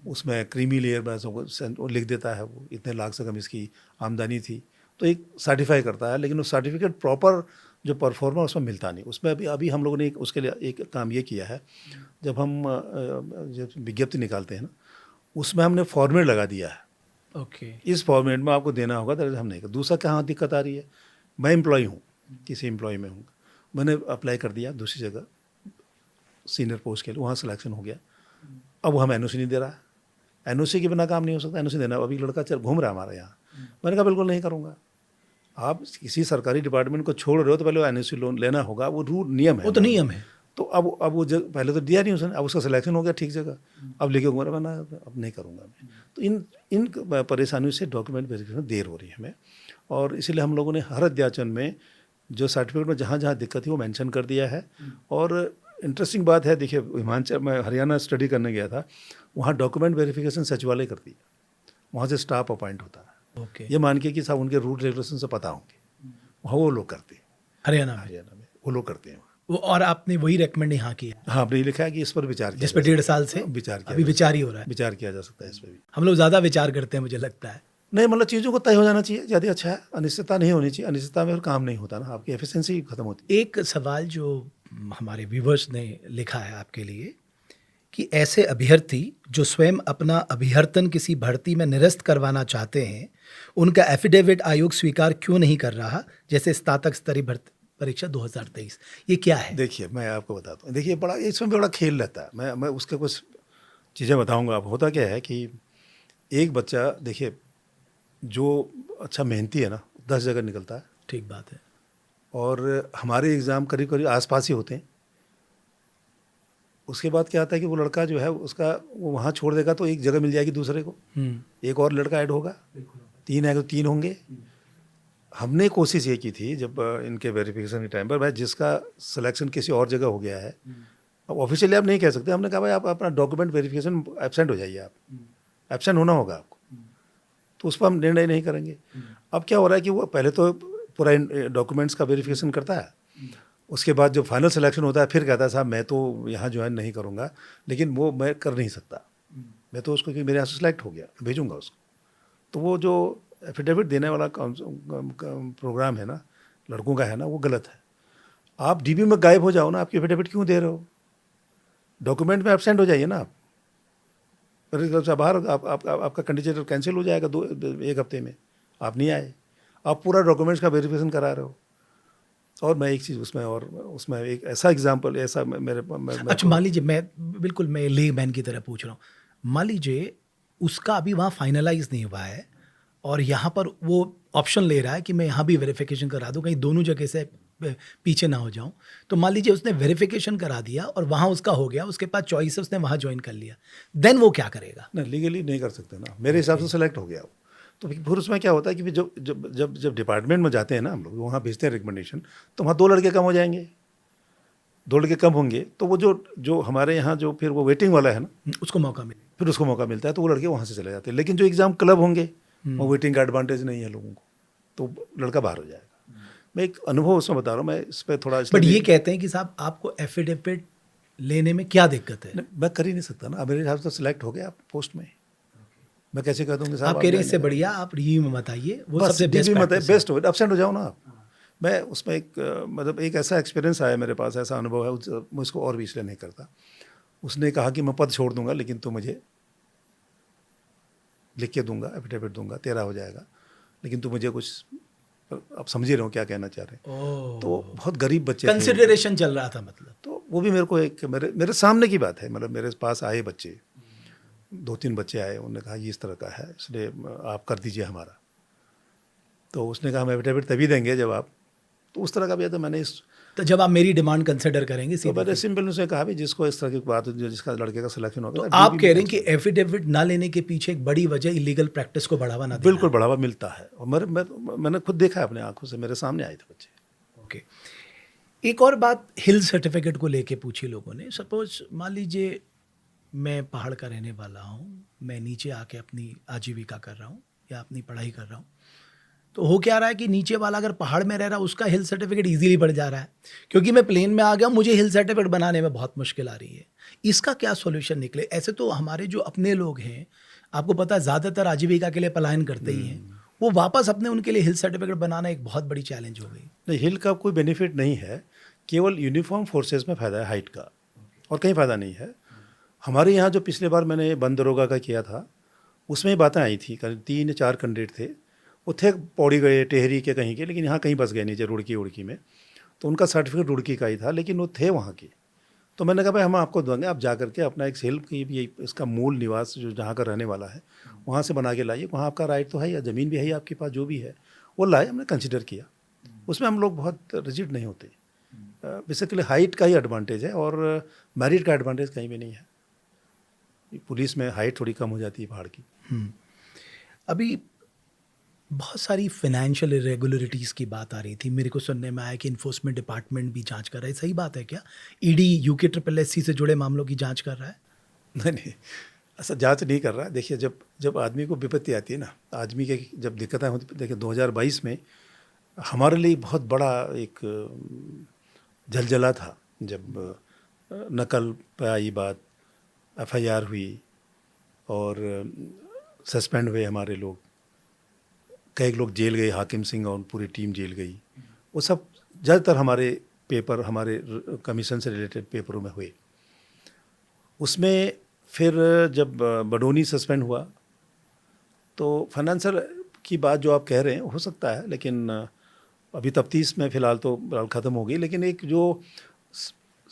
उसमें क्रीमी लेयर वो लिख देता है, वो इतने लाख से कम इसकी आमदनी थी, तो एक सर्टिफाई करता है, लेकिन वो सर्टिफिकेट प्रॉपर जो परफॉर्मा उसमें मिलता नहीं। उसमें अभी हम लोगों ने उसके लिए एक काम ये किया है, जब हम जब विज्ञप्ति निकालते हैं ना, उसमें हमने फॉर्मेट लगा दिया है। ओके। इस फॉर्मेट में आपको देना होगा, दरअसल हम नहीं कर। दूसरा कहाँ दिक्कत आ रही है, मैं एम्प्लॉय हूँ, किसी एम्प्लॉय में हूँ, मैंने अप्लाई कर दिया दूसरी जगह सीनियर पोस्ट के लिए, वहाँ सिलेक्शन हो गया, अब वो हमें NOC नहीं दे रहा है। NOC के बिना काम नहीं हो सकता, NOC देना। अभी लड़का चल घूम रहा है हमारे यहाँ, मैंने कहा बिल्कुल नहीं करूँगा। आप किसी सरकारी डिपार्टमेंट को छोड़ रहे हो तो पहले NOC लोन लेना होगा, वो रूल नियम है, वो तो नियम है। तो अब वो पहले तो दिया नहीं उसने, अब उसका सिलेक्शन हो गया ठीक जगह, अब लेके घूम रहा है, अब नहीं करूँगा मैं। तो इन परेशानियों से डॉक्यूमेंट वेरिफिकेशन देर हो रही है हमें, और इसीलिए हम लोगों ने हर अध्याचन में जो सर्टिफिकेट में जहाँ जहाँ दिक्कत थी वो मेंशन कर दिया है। और इंटरेस्टिंग बात है, देखिए हिमाचल में हरियाणा स्टडी करने गया था, वहाँ डॉक्यूमेंट वेरिफिकेशन सचिवालय करती है, वहाँ से स्टाफ अपॉइंट होता है। ओके। ये मान के कि साहब उनके रूल रेगुलेशन से पता होंगे, वहाँ वो लोग करते हैं, हरियाणा में हरियाणा में वो लोग करते हैं वो। और आपने वही रेकमेंड यहाँ किया? हाँ, आपने ये लिखा है कि इस पर विचार किया, जिस पर 1.5 साल से विचार किया, अभी विचार ही हो रहा है। विचार किया जा सकता है इस पर भी। हम लोग ज़्यादा विचार करते हैं मुझे लगता है। नहीं, मतलब चीज़ों को तय हो जाना चाहिए, ज़्यादा अच्छा है, अनिश्चितता नहीं होनी चाहिए। अनिश्चितता में और काम नहीं होता ना, आपकी एफिशिएंसी खत्म होती एक सवाल जो हमारे व्यूवर्स ने लिखा है आपके लिए, कि ऐसे अभ्यर्थी जो स्वयं अपना अभ्यर्थन किसी भर्ती में निरस्त करवाना चाहते हैं, उनका एफिडेविट आयोग स्वीकार क्यों नहीं कर रहा, जैसे स्नातक स्तरीय भर्ती परीक्षा 2023? ये क्या है? देखिए मैं आपको बताता हूँ, देखिए बड़ा इसमें बड़ा खेल रहता है। मैं उसके कुछ चीज़ें बताऊँगा। अब होता क्या है कि एक बच्चा, देखिए जो अच्छा मेहनती है ना, 10 जगह निकलता है। ठीक बात है। और हमारे एग्ज़ाम करीब करीब आसपास ही होते हैं। उसके बाद क्या आता है कि वो लड़का जो है उसका वो वहाँ छोड़ देगा तो एक जगह मिल जाएगी दूसरे को, एक और लड़का ऐड होगा, 3 है तो 3 होंगे। हमने कोशिश ये की थी जब इनके वेरिफिकेशन के टाइम पर, भाई जिसका सिलेक्शन किसी और जगह हो गया है, अब ऑफिशियली आप नहीं कह सकते, हमने कहा भाई आप अपना डॉक्यूमेंट वेरिफिकेशन एब्सेंट हो जाइए, आप एब्सेंट होना होगा आपको, तो उस पर हम निर्णय नहीं करेंगे। अब क्या हो रहा है कि वो पहले तो पूरा डॉक्यूमेंट्स का वेरिफिकेशन करता है, उसके बाद जो फाइनल सिलेक्शन होता है फिर कहता है साहब मैं तो यहाँ ज्वाइन नहीं करूँगा, लेकिन वो मैं कर नहीं सकता, मैं तो उसको कि मेरे यहाँ से सिलेक्ट हो गया भेजूँगा उसको। तो वो जो एफिडेविट देने वाला प्रोग्राम है ना, लड़कों का है ना, वो गलत है। आप DB में गायब हो जाओ ना, आपकी एफिडेविट क्यों दे रहे हो? डॉक्यूमेंट में एब्सेंट हो जाइए ना आप, बाहर आपका कैंडिडेट कैंसिल हो जाएगा 1 हफ्ते में, आप नहीं आए, आप पूरा डॉक्यूमेंट्स का वेरिफिकेशन करा रहे हो। और मैं एक चीज़ उसमें एक ऐसा एग्जांपल ऐसा मेरे अच्छा मान लीजिए, मैं ले मैन की तरह पूछ रहा हूँ, मान लीजिए उसका अभी वहाँ फाइनलाइज नहीं हुआ है और यहाँ पर वो ऑप्शन ले रहा है कि मैं यहाँ भी वेरिफिकेशन करा दूँ, कहीं दोनों जगह से पीछे ना हो जाऊँ। तो मान लीजिए उसने वेरिफिकेशन करा दिया और वहाँ उसका हो गया, उसके पास चॉइस है, उसने वहाँ ज्वाइन कर लिया, देन वो क्या करेगा? ना, लीगली नहीं कर सकते ना, मेरे हिसाब से सेलेक्ट हो गया वो। तो फिर उसमें क्या होता है कि जब जब जब जब डिपार्टमेंट में जाते हैं ना हम लोग, वहाँ भेजते हैं रिकमेंडेशन, तो वहाँ 2 लड़के कम हो जाएंगे, 2 लड़के कम होंगे, तो वो जो हमारे यहाँ जो फिर वो वेटिंग वाला है ना, उसको मौका मिले, फिर उसको मौका मिलता है, तो वो लड़के वहाँ से चले जाते हैं। लेकिन जो एग्ज़ाम क्लब होंगे वो वेटिंग का एडवांटेज नहीं है लोगों को, तो लड़का बाहर हो जाएगा। मैं एक अनुभव उसमें बता रहा हूँ, मैं इस पर थोड़ा। बट ये कहते हैं कि साहब आपको एफिडेविट लेने में क्या दिक्कत है? मैं कर ही नहीं सकता ना, मेरे हिसाब से सेलेक्ट हो गया आप पोस्ट में, मैं कैसे कह दूँगी साहब? आप कह रहे हैं इससे बढ़िया आप रिव्यू में बताइए, वो सबसे बेस्ट हो, एब्सेंट हो जाओ ना आप। मैं उसमें मतलब एक ऐसा एक्सपीरियंस आया मेरे पास, ऐसा अनुभव है, मैं उसको और भी इसलिए नहीं करता। उसने कहा कि मैं पद छोड़ दूंगा लेकिन तू मुझे लिख के दूंगा, एफिडेविट दूंगा, तेरा हो जाएगा, लेकिन तू मुझे कुछ, आप समझ ही रहे हो क्या कहना चाह रहे हैं। तो बहुत गरीब बच्चे, कंसिडरेशन चल रहा था मतलब। तो वो भी मेरे को एक मेरे सामने की बात है, मतलब मेरे पास आए बच्चे, 2-3 बच्चे आए, उन्होंने कहा ये इस तरह का है, इसलिए आप कर दीजिए हमारा। तो उसने कहा हम एफिडेविट तभी देंगे जब आप, तो उस तरह का भी है। तो मैंने इस तो जब आप मेरी डिमांड कंसिडर करेंगे तो सीधे मैंने फिर। सिंपल उनसे कहा भी जिसको इस तरह की बात जो जिसका लड़के का सिलेक्शन तो होगा आप कह रहे हैं कि एफिडेविट ना लेने के पीछे एक बड़ी वजह इलीगल प्रैक्टिस को बढ़ावा ना देना बिल्कुल बढ़ावा मिलता है। और मैंने खुद देखा है अपने आंखों से, मेरे सामने आए थे बच्चे। है। ओके, एक और बात हिल सर्टिफिकेट को लेके पूछी लोगों ने। सपोज मान लीजिए मैं पहाड़ का रहने वाला हूँ, मैं नीचे आके अपनी आजीविका कर रहा हूँ या अपनी पढ़ाई कर रहा हूँ, तो हो क्या रहा है कि नीचे वाला अगर पहाड़ में रह रहा है उसका हिल सर्टिफिकेट इजीली बढ़ जा रहा है, क्योंकि मैं प्लेन में आ गया हूँ, मुझे हिल सर्टिफिकेट बनाने में बहुत मुश्किल आ रही है। इसका क्या सॉल्यूशन निकले? ऐसे तो हमारे जो अपने लोग हैं, आपको पता है ज़्यादातर आजीविका के लिए पलायन करते ही हैं, वो वापस अपने उनके लिए हिल सर्टिफिकेट बनाना एक बहुत बड़ी चैलेंज हो गई। नहीं, हिल का कोई बेनिफिट नहीं है, केवल यूनिफॉर्म फोर्सेस में फ़ायदा है हाइट का, और कहीं फ़ायदा नहीं है। हमारे यहाँ जो पिछले बार मैंने वन दरोगा का किया था, उसमें बातें आई थी, करीब 3-4 कैंडिडेट थे, वो थे पौड़ी गए, टेहरी के कहीं के, लेकिन यहाँ कहीं बस गए नीचे रुड़की में, तो उनका सर्टिफिकेट रुड़की का ही था, लेकिन वो थे वहाँ के। तो मैंने कहा भाई हम आपको देंगे, आप जा करके अपना एक हिल की भी इसका मूल निवास जो जहाँ का रहने वाला है वहाँ से बना के लाइए, वहाँ आपका राइट तो है, या ज़मीन भी है आपके पास, जो भी है वो लाए। हमने कंसिडर किया, उसमें हम लोग बहुत रिजिड नहीं होते। बेसिकली हाइट का ही एडवांटेज है, और मेरिट का एडवांटेज कहीं भी नहीं है। पुलिस में हाइट थोड़ी कम हो जाती है पहाड़ की। अभी बहुत सारी फाइनेंशियल इरेगुलरिटीज़ की बात आ रही थी, मेरे को सुनने में आया कि इन्फोर्समेंट डिपार्टमेंट भी जांच कर रहा है। सही बात है क्या? ईडी यूके SSSC से जुड़े मामलों की जांच कर रहा है? नहीं, ऐसा जांच नहीं कर रहा है। देखिए, जब आदमी को विपत्ति आती है ना, आदमी के जब दिक्कतें होती, देखिए 2022 में हमारे लिए बहुत बड़ा एक जलजला था, जब नकल पे आई बात, FIR हुई और सस्पेंड हुए हमारे लोग, कई लोग जेल गए, हाकिम सिंह और पूरी टीम जेल गई। वो सब ज़्यादातर हमारे पेपर, हमारे कमीशन से रिलेटेड पेपरों में हुए। उसमें फिर जब बडोनी सस्पेंड हुआ, तो फाइनेंशियल की बात जो आप कह रहे हैं हो सकता है, लेकिन अभी तफ्तीश में फ़िलहाल ख़त्म हो गई। लेकिन एक जो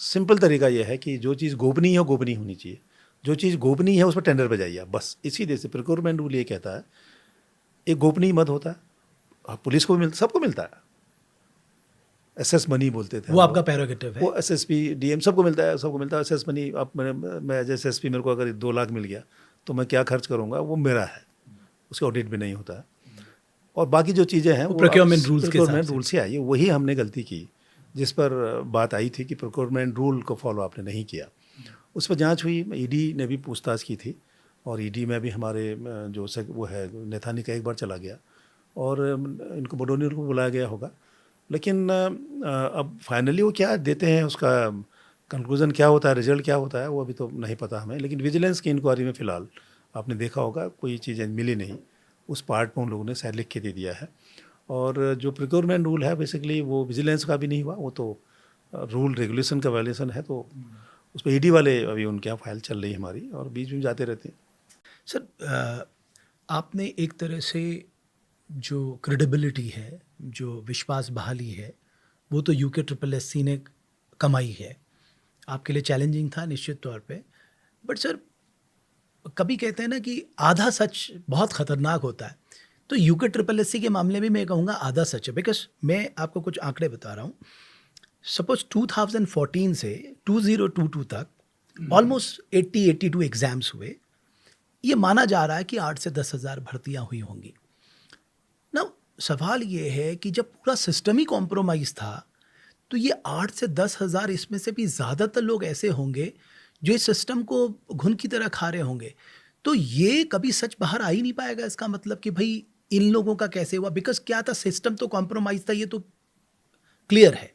सिंपल तरीका यह है कि जो चीज़ गोपनीय है वो गोपनीय होनी चाहिए। जो चीज़ गोपनीय है उस पर टेंडर पे जाइए आप, बस। इसी देश से प्रिक्योरमेंट रूल ये कहता है, एक गोपनीय मद होता है, पुलिस को भी मिलता, सबको मिलता है। SS मनी बोलते थे, वो आपका प्रेरोगेटिव है। वो SSP DM सबको मिलता है, सबको मिलता है SS मनी। अब मैं एज SSP मेरे को अगर 2 लाख मिल गया तो मैं क्या खर्च करूँगा, वो मेरा है, उसका ऑडिट भी नहीं होता है। और बाकी जो चीज़ें हैं वो प्रोक्योरमेंट रूल्स के हिसाब रूल से आई, वही हमने गलती की, जिस पर बात आई थी कि प्रोक्योरमेंट रूल को फॉलो आपने नहीं किया। उस पर जांच हुई, ED ने भी पूछताछ की थी, और ED में भी हमारे जो वो है नेथानी का एक बार चला गया, और इनको बडोनी को बुलाया गया होगा। लेकिन अब फाइनली वो क्या देते हैं, उसका कंक्लूजन क्या होता है, रिजल्ट क्या होता है, वो अभी तो नहीं पता हमें। लेकिन विजिलेंस की इंक्वायरी में फ़िलहाल आपने देखा होगा कोई चीज़ मिली नहीं, उस पार्ट में उन लोगों ने शायद लिख के दे दिया है। और जो प्रिक्योरमेंट रूल है बेसिकली वो विजिलेंस का भी नहीं हुआ, वो तो रूल रेगुलेशन का वायलेशन है, तो उस पर ED वाले अभी उनके यहाँ फाइल चल रही है हमारी, और बीच में जाते रहते हैं। सर, आपने एक तरह से जो क्रेडिबिलिटी है, जो विश्वास बहाली है, वो तो यूके SSSC ने कमाई है। आपके लिए चैलेंजिंग था निश्चित तौर पे, बट सर कभी कहते हैं ना कि आधा सच बहुत ख़तरनाक होता है, तो यूके SSSC के मामले में मैं कहूँगा आधा सच है। बिकॉज मैं आपको कुछ आंकड़े बता रहा हूँ। सपोज 2014 से 2022 तक ऑलमोस्ट 82 एग्ज़ाम्स हुए। ये माना जा रहा है कि 8 से 10 हज़ार भर्तियाँ हुई होंगी ना। सवाल ये है कि जब पूरा सिस्टम ही कॉम्प्रोमाइज़ था, तो ये 8 से 10 हज़ार, इसमें से भी ज़्यादातर लोग ऐसे होंगे जो इस सिस्टम को घुन की तरह खा रहे होंगे। तो ये कभी सच बाहर आ ही नहीं पाएगा। इसका मतलब कि भाई इन लोगों का कैसे हुआ? बिकॉज क्या था, सिस्टम तो कॉम्प्रोमाइज़ था, ये तो क्लियर है।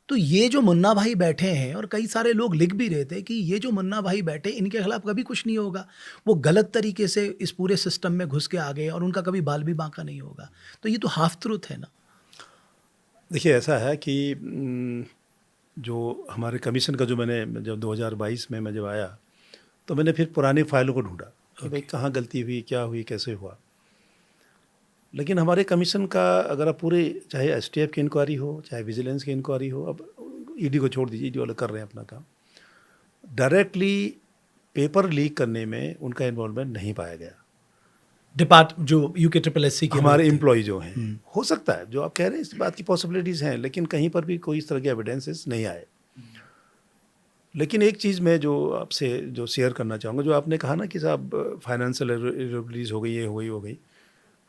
तो ये जो मुन्ना भाई बैठे हैं, और कई सारे लोग लिख भी रहे थे कि ये जो मुन्ना भाई बैठे, इनके खिलाफ कभी कुछ नहीं होगा, वो गलत तरीके से इस पूरे सिस्टम में घुस के आ गए और उनका कभी बाल भी बांका नहीं होगा। तो ये तो हाफ ट्रूथ है ना। देखिए, ऐसा है कि जो हमारे कमीशन का, जो मैंने जब 2022 में मैं जब आया, तो मैंने फिर पुरानी फाइलों को ढूंढा कि भाई कहाँ गलती हुई, क्या हुई, कैसे हुआ। लेकिन हमारे कमीशन का अगर आप पूरे, चाहे STF की इंक्वायरी हो, चाहे विजिलेंस की इंक्वायरी हो, अब ED को छोड़ दीजिए, ED वाले कर रहे हैं अपना काम, डायरेक्टली पेपर लीक करने में उनका इन्वॉल्वमेंट नहीं पाया गया। जो UKSSC के हमारे लोग थे। एम्प्लॉय जो हैं, हो सकता है जो आप कह रहे हैं इस बात की पॉसिबिलिटीज़ हैं, लेकिन कहीं पर भी कोई इस तरह के एविडेंसेस नहीं आए। लेकिन एक चीज़ मैं जो आपसे जो शेयर करना चाहूँगा, जो आपने कहा ना कि साहब फाइनेंशियल इरेगुलरिटीज़ हो गई, ये हो गई, वो गई।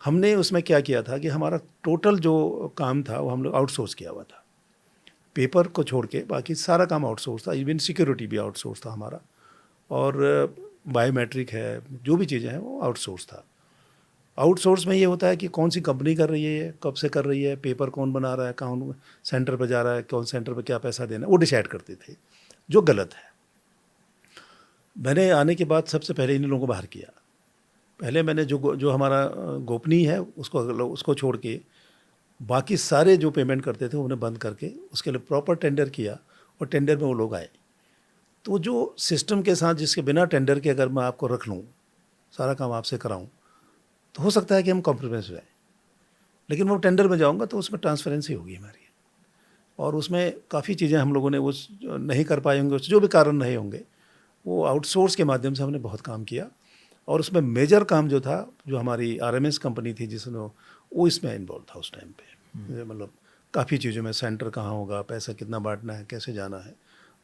हमने उसमें क्या किया था कि हमारा टोटल जो काम था वो हम लोग आउटसोर्स किया हुआ था। पेपर को छोड़ के बाकी सारा काम आउटसोर्स था, इवन सिक्योरिटी भी आउटसोर्स था हमारा, और बायोमेट्रिक है, जो भी चीज़ें हैं वो आउटसोर्स था। आउटसोर्स में ये होता है कि कौन सी कंपनी कर रही है, कब से कर रही है, पेपर कौन बना रहा है, कौन सेंटर पर जा रहा है, कौन सेंटर पर क्या पैसा देना है, वो डिसाइड करते थे, जो गलत है। मैंने आने के बाद सबसे पहले इन लोगों को बाहर किया। पहले मैंने जो हमारा गोपनीय है उसको छोड़ के बाकी सारे जो पेमेंट करते थे उन्हें बंद करके उसके लिए प्रॉपर टेंडर किया, और टेंडर में वो लोग आए। तो जो सिस्टम के साथ जिसके बिना टेंडर के अगर मैं आपको रख लूँ, सारा काम आपसे कराऊँ, तो हो सकता है कि हम कॉम्प्रोमाइज़ हो जाए। लेकिन वो टेंडर में जाऊँगा तो उसमें ट्रांसपेरेंसी होगी हमारी, और उसमें काफ़ी चीज़ें हम लोगों ने वो नहीं कर पाए होंगे, जो भी कारण रहे होंगे, वो आउटसोर्स के माध्यम से हमने बहुत काम किया। और उसमें मेजर काम जो था, जो हमारी RMS कंपनी थी जिसने, वो इसमें इन्वॉल्व था उस टाइम पे। मतलब काफ़ी चीज़ों में, सेंटर कहाँ होगा, पैसा कितना बांटना है, कैसे जाना है,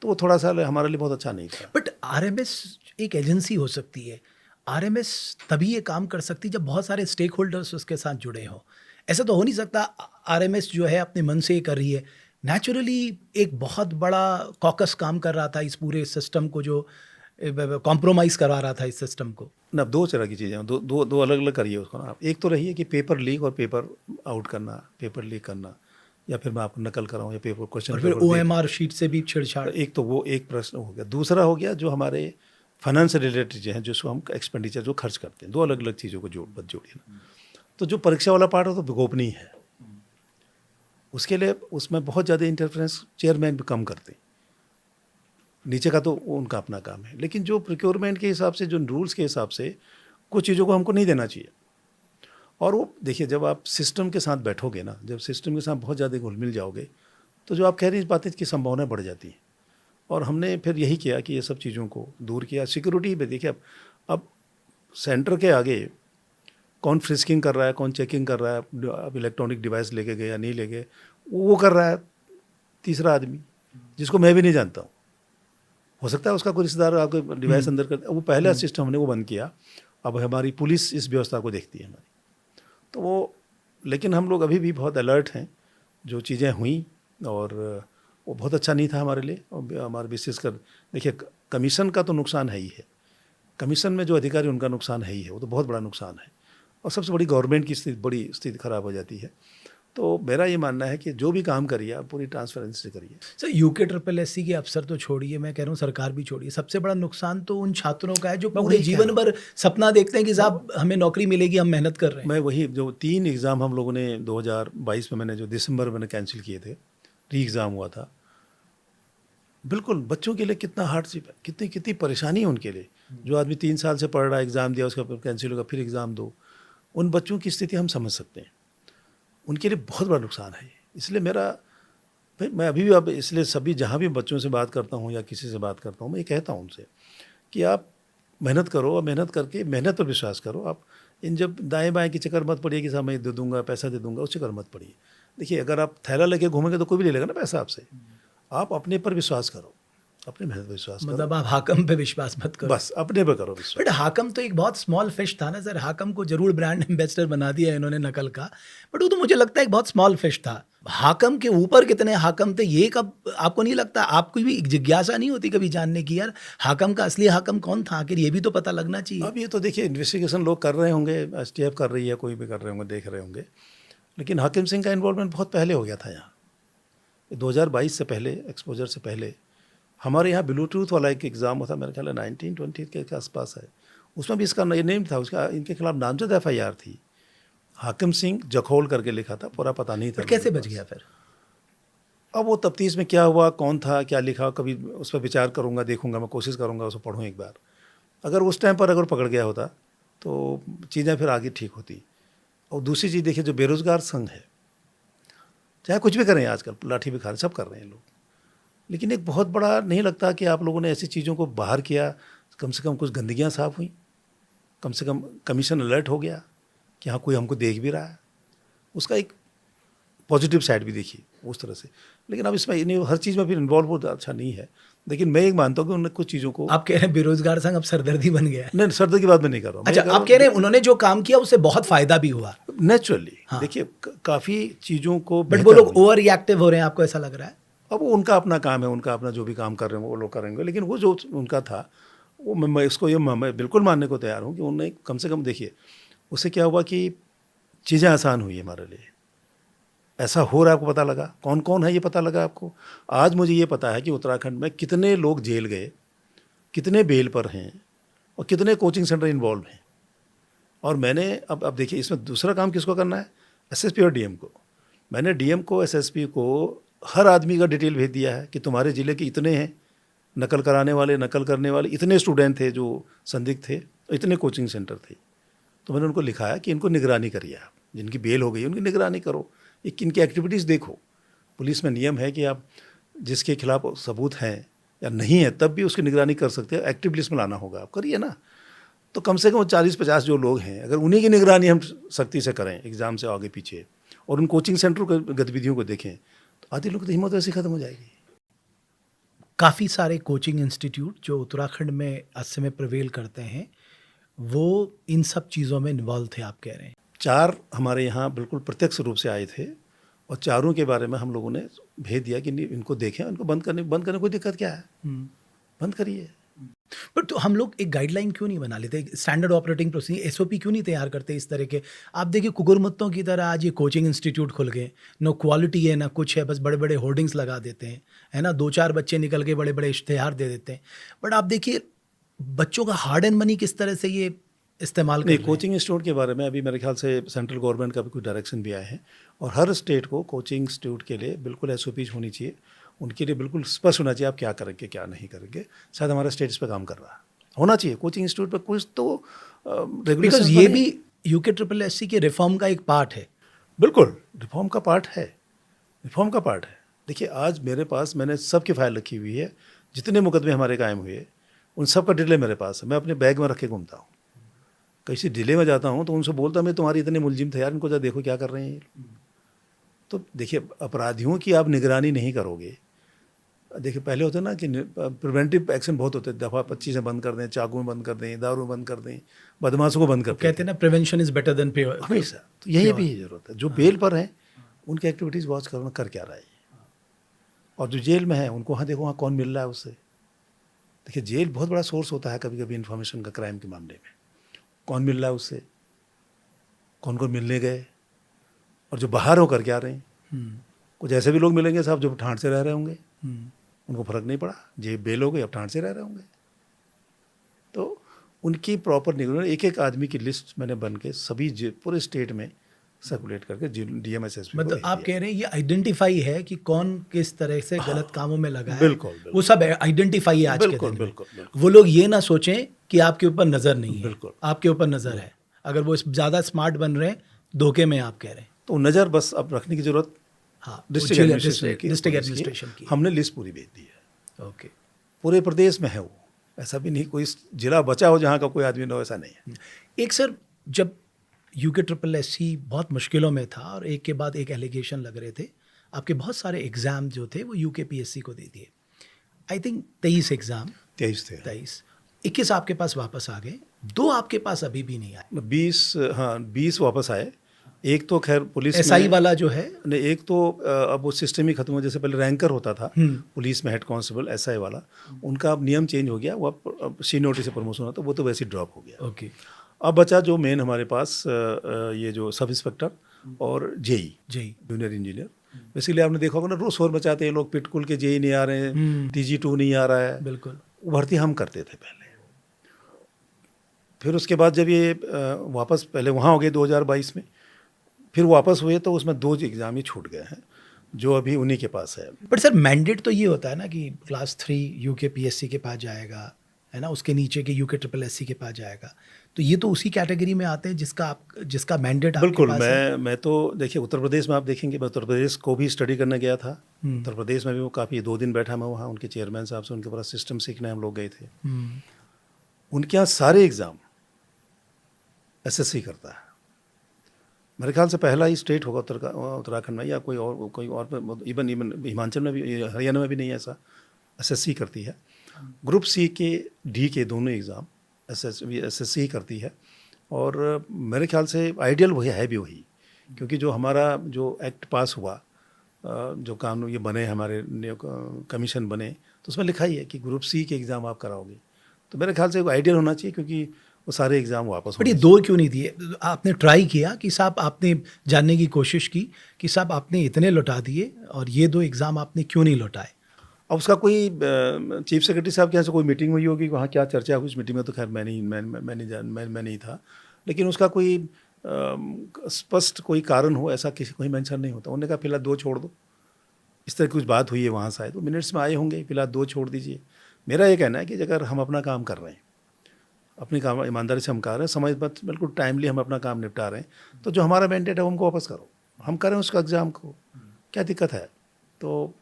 तो वो थोड़ा सा हमारे लिए बहुत अच्छा नहीं था। बट RMS एक एजेंसी हो सकती है। RMS तभी ये काम कर सकती है जब बहुत सारे स्टेक होल्डर्स उसके साथ जुड़े हों। ऐसा तो हो नहीं सकता RMS जो है अपने मन से ये कर रही है। नेचुरली एक बहुत बड़ा कॉकस काम कर रहा था इस पूरे सिस्टम को, जो कॉम्प्रोमाइज़ करवा रहा था इस सिस्टम को। ना, दो तरह की चीज़ें हैं, दो अलग अलग करिए उसको ना आप। एक तो रही है कि पेपर लीक और पेपर आउट करना, पेपर लीक करना, या फिर मैं आपको नकल कराऊँ, या पेपर क्वेश्चन और फिर पेपर OMR शीट से भी छेड़छाड़। एक तो वो एक प्रश्न हो गया। दूसरा हो गया जो हमारे फाइनेंस से रिलेटेड चीज़ें हैं, जिसको हम एक्सपेंडिचर जो खर्च करते हैं, दो अलग अलग चीज़ों को जोड़िए ना। तो जो परीक्षा वाला पार्ट है तो गोपनीय है, उसके लिए उसमें बहुत ज़्यादा इंटरफेरेंस चेयरमैन भी कम करते हैं, नीचे का तो उनका अपना काम है। लेकिन जो प्रोक्योरमेंट के हिसाब से, जो रूल्स के हिसाब से कुछ चीज़ों को हमको नहीं देना चाहिए। और वो देखिए, जब आप सिस्टम के साथ बैठोगे ना, जब सिस्टम के साथ बहुत ज़्यादा घुल मिल जाओगे, तो जो आप कह रही हैं इस बात की संभावना बढ़ जाती है। और हमने फिर यही किया कि ये सब चीज़ों को दूर किया। सिक्योरिटी में देखिए, अब सेंटर के आगे कौन फ्रिस्किंग कर रहा है, कौन चेकिंग कर रहा है, अब इलेक्ट्रॉनिक डिवाइस लेके गए या नहीं ले गए, वो कर रहा है तीसरा आदमी, जिसको मैं भी नहीं जानता हूँ। हो सकता है उसका कोई रिश्तेदार आपको डिवाइस अंदर कर, वो पहला सिस्टम हमने वो बंद किया। अब हमारी पुलिस इस व्यवस्था को देखती है हमारी, तो वो, लेकिन हम लोग अभी भी बहुत अलर्ट हैं। जो चीज़ें हुई, और वो बहुत अच्छा नहीं था हमारे लिए। और हमारे विशेषकर देखिए, कमीशन का तो नुकसान है ही है, कमीशन में जो अधिकारी उनका नुकसान है ही है, वो तो बहुत बड़ा नुकसान है। और सबसे बड़ी गवर्नमेंट की स्थिति खराब हो जाती है। तो मेरा ये मानना है कि जो भी काम करिए आप पूरी ट्रांसपेरेंसी से करिए। सर, UKSSC के अफसर तो छोड़िए, मैं कह रहा हूँ सरकार भी छोड़िए, सबसे बड़ा नुकसान तो उन छात्रों का है जो पूरे जीवन भर सपना देखते हैं कि साहब हमें नौकरी मिलेगी, हम मेहनत कर रहे हैं। मैं वही, जो 3 एग्ज़ाम हम लोगों ने 2022 में, मैंने जो दिसंबर में कैंसिल किए थे, री एग्ज़ाम हुआ था, बिल्कुल बच्चों के लिए कितना हार्डशिप है, कितनी परेशानी है उनके लिए। जो आदमी 3 साल से पढ़ रहा है, एग्ज़ाम दिया, उसका कैंसिल होगा, फिर एग्ज़ाम दो, उन बच्चों की स्थिति हम समझ सकते हैं। उनके लिए बहुत बड़ा नुकसान है। इसलिए मैं अभी भी, अब इसलिए सभी, जहाँ भी बच्चों से बात करता हूँ या किसी से बात करता हूँ, मैं ये कहता हूँ उनसे कि आप मेहनत करो, और मेहनत करके मेहनत पर विश्वास करो। आप इन जब दाएं बाएं की चक्कर मत पड़िए कि साहब मैं दे दूंगा, पैसा दे दूंगा, उस चक्कर मत पड़िए। देखिए, अगर आप थैला लेके घूमेंगे तो कोई भी ले लेगा ना पैसा आपसे। आप अपने पर विश्वास करो, अपने मेहनत पर विश्वास करो। मतलब आप हाकम पे विश्वास मत करो, बस अपने पर करो विश्वास। बट हाकम तो एक बहुत स्मॉल फिश था ना सर। हाकम को जरूर ब्रांड एम्बेसडर बना दिया इन्होंने नकल का, बट वो तो मुझे लगता है एक बहुत स्मॉल फिश था। हाकम के ऊपर कितने हाकम थे, ये कब आपको नहीं लगता, आपको भी जिज्ञासा नहीं होती कभी जानने की, यार हाकम का असली हाकम कौन था आखिर, ये भी तो पता लगना चाहिए। अब ये तो देखिए, इन्वेस्टिगेशन लोग कर रहे होंगे, STF कर रही है, कोई भी कर रहे होंगे, देख रहे होंगे। लेकिन हाकिम सिंह का इन्वॉल्वमेंट बहुत पहले हो गया था यहाँ, 2022 से पहले, एक्सपोजर से पहले। हमारे यहाँ ब्लूटूथ वाला एक एग्ज़ाम हुआ था, मेरे ख्याल है 1920 के आसपास है, उसमें भी इसका नेम था, उसका इनके खिलाफ नामजद FIR थी। हाकिम सिंह जखौल करके लिखा था, पूरा पता नहीं था। कैसे बच गया फिर? अब वो तफ्तीश में क्या हुआ, कौन था, क्या लिखा, कभी उस पर विचार करूँगा, देखूँगा, मैं कोशिश करूँगा उसको पढ़ूँ एक बार। अगर उस टाइम पर अगर पकड़ गया होता तो चीज़ें फिर आगे ठीक होती। और दूसरी चीज़ देखिए, जो बेरोज़गार संघ है, चाहे कुछ भी करें आजकल, लाठी भिखारी सब कर रहे हैं लोग, लेकिन एक बहुत बड़ा नहीं लगता कि आप लोगों ने ऐसी चीज़ों को बाहर किया, कम से कम कुछ गंदगियाँ साफ़ हुई, कम से कम कमीशन अलर्ट हो गया कि हाँ कोई हमको देख भी रहा है, उसका एक पॉजिटिव साइड भी देखी उस तरह से। लेकिन अब इसमें नहीं, हर चीज़ में फिर इन्वॉल्व हो अच्छा नहीं है। लेकिन मैं एक मानता हूँ कि उन्होंने कुछ चीज़ों को, आप कह रहे हैं बेरोजगार संघ अब सरदर्दी बन गया है? नहीं सरदर्दी की बात मैं नहीं कर रहा हूँ। अच्छा, आप कह रहे हैं उन्होंने जो काम किया उससे बहुत फायदा भी हुआ? नेचुरली हाँ। देखिए काफ़ी चीज़ों को, बट वो लोग ओवर रिएक्टिव हो रहे हैं, आपको ऐसा लग रहा है? अब वो उनका अपना काम है, उनका अपना जो भी काम कर रहे हैं वो लोग करेंगे। लेकिन वो जो उनका था वो मैं इसको ये मैं बिल्कुल मानने को तैयार हूँ कि उन्होंने कम से कम, देखिए उससे क्या हुआ कि चीज़ें आसान हुई हमारे लिए। ऐसा हो रहा है, आपको पता लगा कौन कौन है, ये पता लगा आपको। आज मुझे ये पता है कि उत्तराखंड में कितने लोग जेल गए, कितने बेल पर हैं और कितने कोचिंग सेंटर इन्वॉल्व हैं। और मैंने अब देखिए इसमें दूसरा काम किसको करना है, एसएसपी और डीएम को। मैंने डीएम को, एसएसपी को हर आदमी का डिटेल भेज दिया है कि तुम्हारे ज़िले के इतने हैं नकल कराने वाले, नकल करने वाले, इतने स्टूडेंट थे जो संदिग्ध थे, इतने कोचिंग सेंटर थे। तो मैंने उनको लिखा है कि इनको निगरानी करिए, आप जिनकी बेल हो गई उनकी निगरानी करो, इनकी एक्टिविटीज़ देखो। पुलिस में नियम है कि आप जिसके खिलाफ सबूत हैं या नहीं है तब भी उसकी निगरानी कर सकते हैं, एक्टिव लिस्ट में लाना होगा, आप करिए ना। तो कम से कम 40-50 जो लोग हैं, अगर उन्हीं की निगरानी हम सख्ती से करें एग्ज़ाम से आगे पीछे, और उन कोचिंग सेंटर की गतिविधियों को देखें, तो आधी लोग की हिम्मत ऐसी खत्म हो जाएगी। काफ़ी सारे कोचिंग इंस्टीट्यूट जो उत्तराखंड में आज से में प्रिवेल करते हैं, वो इन सब चीज़ों में इन्वॉल्व थे, आप कह रहे हैं? 4 हमारे यहाँ बिल्कुल प्रत्यक्ष रूप से आए थे और चारों के बारे में हम लोगों ने भेज दिया कि इनको देखें, इनको बंद करने कोई दिक्कत क्या है, बंद करिए। बट तो हम लोग एक गाइडलाइन क्यों नहीं बना लेते, स्टैंडर्ड ऑपरेटिंग प्रोसीजर, एसओपी क्यों नहीं तैयार करते इस तरह के? आप देखिए कुकुरमुत्तों की तरह आज ये कोचिंग इंस्टीट्यूट खुल गए, नो क्वालिटी है ना कुछ है, बस बड़े बड़े होर्डिंग्स लगा देते हैं, है ना, 2-4 बच्चे निकल के बड़े बड़े इश्तेहार दे देते हैं। बट आप देखिए बच्चों का हार्ड एंड मनी किस तरह से ये इस्तेमाल कर नहीं, रहे हैं। कोचिंग इंस्टीट्यूट के बारे में अभी मेरे ख्याल से सेंट्रल गवर्नमेंट का भी कुछ डायरेक्शन भी आए हैं और हर स्टेट को कोचिंग इंस्टीट्यूट के लिए बिल्कुल एसओपीज होनी चाहिए, उनके लिए बिल्कुल स्पष्ट होना चाहिए आप क्या करेंगे क्या नहीं करेंगे। शायद हमारा स्टेट इस पर काम कर रहा है, होना चाहिए कोचिंग इंस्टीट्यूट पर कुछ तो रेगुलेशन। ये भी UKSSC के रिफॉर्म का एक पार्ट है। बिल्कुल रिफॉर्म का पार्ट है, रिफॉर्म का पार्ट है। देखिए आज मेरे पास, मैंने सबकी फाइल रखी हुई है, जितने मुकदमे हमारे कायम हुए उन सब का डिटेल मेरे पास है, मैं अपने बैग में रख के घूमता हूँ। किसी डिले में जाता हूँ तो उनसे बोलता मैं तुम्हारे इतने मुलजिम थे यार, इनको जरा देखो क्या कर रहे हैं ये। तो देखिए अपराधियों की आप निगरानी नहीं करोगे। देखिए पहले होता ना कि प्रिवेंटिव एक्शन बहुत होते, दफ़ा 25 में बंद कर दें, चाकू में बंद कर दें, दारू में बंद कर दें, बदमाशों को बंद कर दें। कहते हैं ना prevention is better than pure. हमेशा तो यही भी ज़रूरत है, जो बेल पर हैं उनकी एक्टिविटीज़ वॉच करना, कर क्या रहा है, और जो जेल में है उनको वहाँ देखो वहाँ कौन मिल रहा है उससे। देखिए जेल बहुत बड़ा सोर्स होता है कभी कभी इन्फॉर्मेशन का, क्राइम के मामले में कौन मिल रहा है उससे, कौन कौन मिलने गए, और जो बाहर होकर क्या रहे हैं। कुछ ऐसे भी लोग मिलेंगे साहब जो ठाठ से रह रहे होंगे, उनको फ़र्क नहीं पड़ा, जेब बेल हो गई, अब ठाठ से रह रहे होंगे। तो उनकी प्रॉपर निगरानी, एक एक आदमी की लिस्ट मैंने बन के सभी पूरे स्टेट में सर्कुलेट करके DMSSP को मतलब आप कह रहे हैं ये आइडेंटिफाई है कि कौन किस तरह से गलत कामों में लगा है। बिल्कुल, बिल्कुल। वो सब आइडेंटिफाई है आज के बिल्कुल, दिन में। बिल्कुल। वो लोग ये ना सोचें कि आपके ऊपर नज़र नहीं है, बिल्कुल। आपके ऊपर नज़र है। अगर वो ज़्यादा स्मार्ट बन रहे हैं, धोखे में आप कह रहे हैं। तो नज़र बस अब रखने की ज़रूरत हाँ, डिस्ट्रिक्ट एडमिनिस्ट्रेशन की। हमने लिस्ट पूरी भेज दी है। ओके, पूरे प्रदेश में है वो, ऐसा भी नहीं कोई जिला बचा हो जहाँ का कोई आदमी ना हो, ऐसा नहीं है। एक सर जब UKSSC बहुत मुश्किलों में था और एक के बाद एक एलिगेशन लग रहे थे, आपके बहुत सारे एग्ज़ाम जो थे वो UKPSC को दे दिए। आई थिंक 23 एग्ज़ाम, 23 थे, 21 आपके पास वापस आ गए, 2 आपके पास अभी भी नहीं आए। 20 वापस आए। एक तो खैर पुलिस SI वाला जो है, नहीं, एक तो अब वो सिस्टम ही खत्म हो, जैसे पहले रैंकर होता था पुलिस में, हेड कांस्टेबल SI वाला, उनका अब नियम चेंज हो गया, वो अब सीनियरिटी से प्रमोशन होता, वो तो वैसे ड्रॉप हो गया। ओके। अब बचा जो मेन हमारे पास ये जो सब इंस्पेक्टर और JE जूनियर इंजीनियर। बेसिकली आपने देखा होगा ना, रोज शोर मचाते हैं लोग, पिटकुल के JE नहीं आ रहे हैं, TG2 नहीं आ रहा है। बिल्कुल। वो भर्ती हम करते थे पहले। फिर उसके बाद जब ये वापस पहले वहाँ हो गए 2022 में, फिर वापस हुए तो उसमें 2 एग्ज़ाम ही छूट गए हैं, जो अभी उन्हीं के पास है। बट सर मैंडेट तो ये होता है ना कि क्लास 3 UKPSC के पास जाएगा, है ना, उसके नीचे के UKSSC के पास जाएगा, तो ये तो उसी कैटेगरी में आते हैं जिसका मैंडेट आपके बिल्कुल। पास है। मैं तो देखिए उत्तर प्रदेश में आप देखेंगे, मैं उत्तर प्रदेश को भी स्टडी करने गया था। उत्तर प्रदेश में भी वो काफ़ी 2 दिन बैठा मैं वहाँ, उनके चेयरमैन साहब से उनके पूरा सिस्टम सीखने हम लोग गए थे। उनके यहाँ सारे एग्ज़ाम एसएससी करता है। मेरे ख्याल से पहला ही स्टेट होगा उत्तराखंड में या कोई और इवन हिमाचल में भी, हरियाणा में भी नहीं है ऐसा, एसएससी करती है। ग्रुप सी के डी के दोनों एग्ज़ाम एसएससी करती है। और मेरे ख्याल से आइडियल वही है भी वही, क्योंकि जो हमारा जो एक्ट पास हुआ, जो कानून ये बने, हमारे कमीशन बने, तो उसमें लिखा ही है कि ग्रुप सी के एग्ज़ाम आप कराओगे। तो मेरे ख्याल से आइडियल होना चाहिए, क्योंकि वो सारे एग्ज़ाम वापस बट ये 2 क्यों नहीं दिए? आपने ट्राई किया कि साहब, आपने जानने की कोशिश की कि साहब आपने इतने लौटा दिए और ये 2 एग्ज़ाम आपने क्यों नहीं लौटाए? अब उसका कोई चीफ सेक्रेटरी साहब के यहाँ से कोई मीटिंग हुई होगी, वहाँ क्या चर्चा हुई उस मीटिंग में, तो खैर मैं नहीं था। लेकिन उसका कोई स्पष्ट कोई कारण हो ऐसा किसी कोई मेंशन नहीं होता। उन्होंने कहा फिलहाल 2 छोड़ दो, इस तरह की कुछ बात हुई है वहाँ शायद, तो मिनट्स में आए होंगे, फिलहाल 2 छोड़ दीजिए। मेरा ये कहना है कि अगर हम अपना काम कर रहे हैं, अपनी काम ईमानदारी से हम कर रहे हैं, समय पर बिल्कुल टाइमली हम अपना काम निपटा रहे हैं, तो जो हमारा मैंडेट है वो हमको वापस करो, हम करें उसका एग्ज़ाम को, क्या दिक्कत है? तो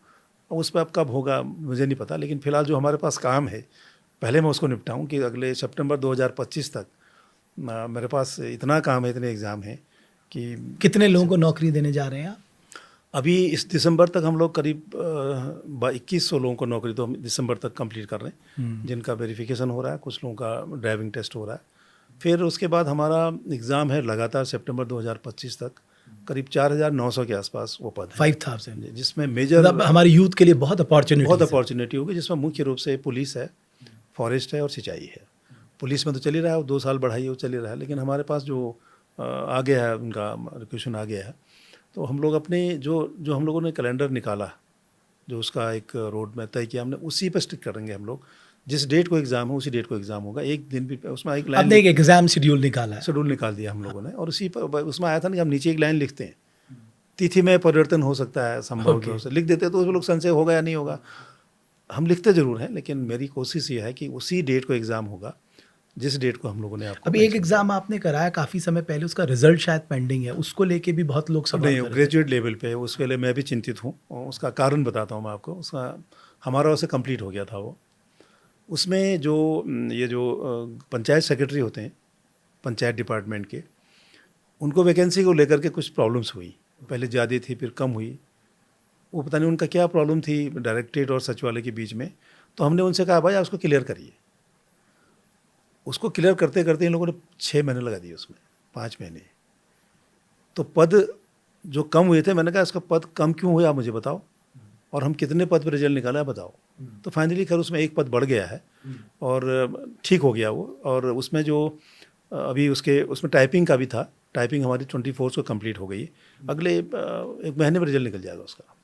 उस पर अब कब होगा मुझे नहीं पता, लेकिन फ़िलहाल जो हमारे पास काम है पहले मैं उसको निपटाऊँ कि अगले सितंबर 2025 तक मेरे पास इतना काम है, इतने एग्ज़ाम हैं कि कितने लोगों को नौकरी देने जा रहे हैं आप? अभी इस दिसंबर तक हम लोग करीब 2100 लोगों को नौकरी तो हम दिसंबर तक कंप्लीट कर रहे हैं, जिनका वेरिफिकेशन हो रहा है, कुछ लोगों का ड्राइविंग टेस्ट हो रहा है। फिर उसके बाद हमारा एग्ज़ाम है लगातार सितंबर 2025 तक, करीब 4900 के आसपास वो पद है, 5000, जिसमें मेजर मतलब हमारे यूथ के लिए बहुत अपॉर्चुनिटी होगी, जिसमें मुख्य रूप से पुलिस है, फॉरेस्ट है और सिंचाई है। पुलिस में तो चल ही रहा है, 2 साल बढ़ाई है, वो चल ही रहा है, लेकिन हमारे पास जो आ गया है, उनका रिक्वेशन आ गया है, तो हम लोग अपने जो हम लोगों ने कैलेंडर निकाला, जो उसका एक रोड मैप तय किया हमने, उसी पर स्टिक करेंगे हम लोग। जिस डेट को एग्ज़ाम हो उसी डेट को एग्ज़ाम होगा, एक दिन भी उसमें एक लाइन, आपने एक एग्ज़ाम शेड्यूल निकाला है? शेड्यूल निकाल दिया हम लोगों ने, और उसी पर उसमें आया था ना कि हम नीचे एक लाइन लिखते हैं, तिथि में परिवर्तन हो सकता है, संभव से लिख देते, तो उस लोग संशय होगा या नहीं होगा, हम लिखते ज़रूर हैं, लेकिन मेरी कोशिश ये है कि उसी डेट को एग्ज़ाम होगा जिस डेट को हम लोगों ने आपको। अभी एक एग्ज़ाम आपने कराया काफ़ी समय पहले, उसका रिजल्ट शायद पेंडिंग है, उसको लेके भी बहुत लोग सवाल नहीं, ग्रेजुएट लेवल पे, उसके लिए मैं भी चिंतित हूँ, और उसका कारण बताता हूँ मैं आपको। उसका हमारा वैसे कंप्लीट हो गया था वो, उसमें जो ये जो पंचायत सेक्रेटरी होते हैं पंचायत डिपार्टमेंट के, उनको वैकेंसी को लेकर के कुछ प्रॉब्लम्स हुई, पहले ज़्यादा थी फिर कम हुई, वो पता नहीं उनका क्या प्रॉब्लम थी डायरेक्टरेट और सचिवालय के बीच में। तो हमने उनसे कहा भाई आप उसको क्लियर करिए। उसको क्लियर करते करते इन लोगों ने 6 महीने लगा दिए, उसमें 5 महीने। तो पद जो कम हुए थे, मैंने कहा इसका पद कम क्यों हुआ आप मुझे बताओ, और हम कितने पद पर रिजल्ट निकाला है बताओ। तो फाइनली खैर उसमें एक पद बढ़ गया है और ठीक हो गया वो। और उसमें जो अभी उसमें टाइपिंग का भी था, टाइपिंग हमारी 24 को कंप्लीट हो गई, अगले 1 महीने में रिजल्ट निकल जाएगा उसका।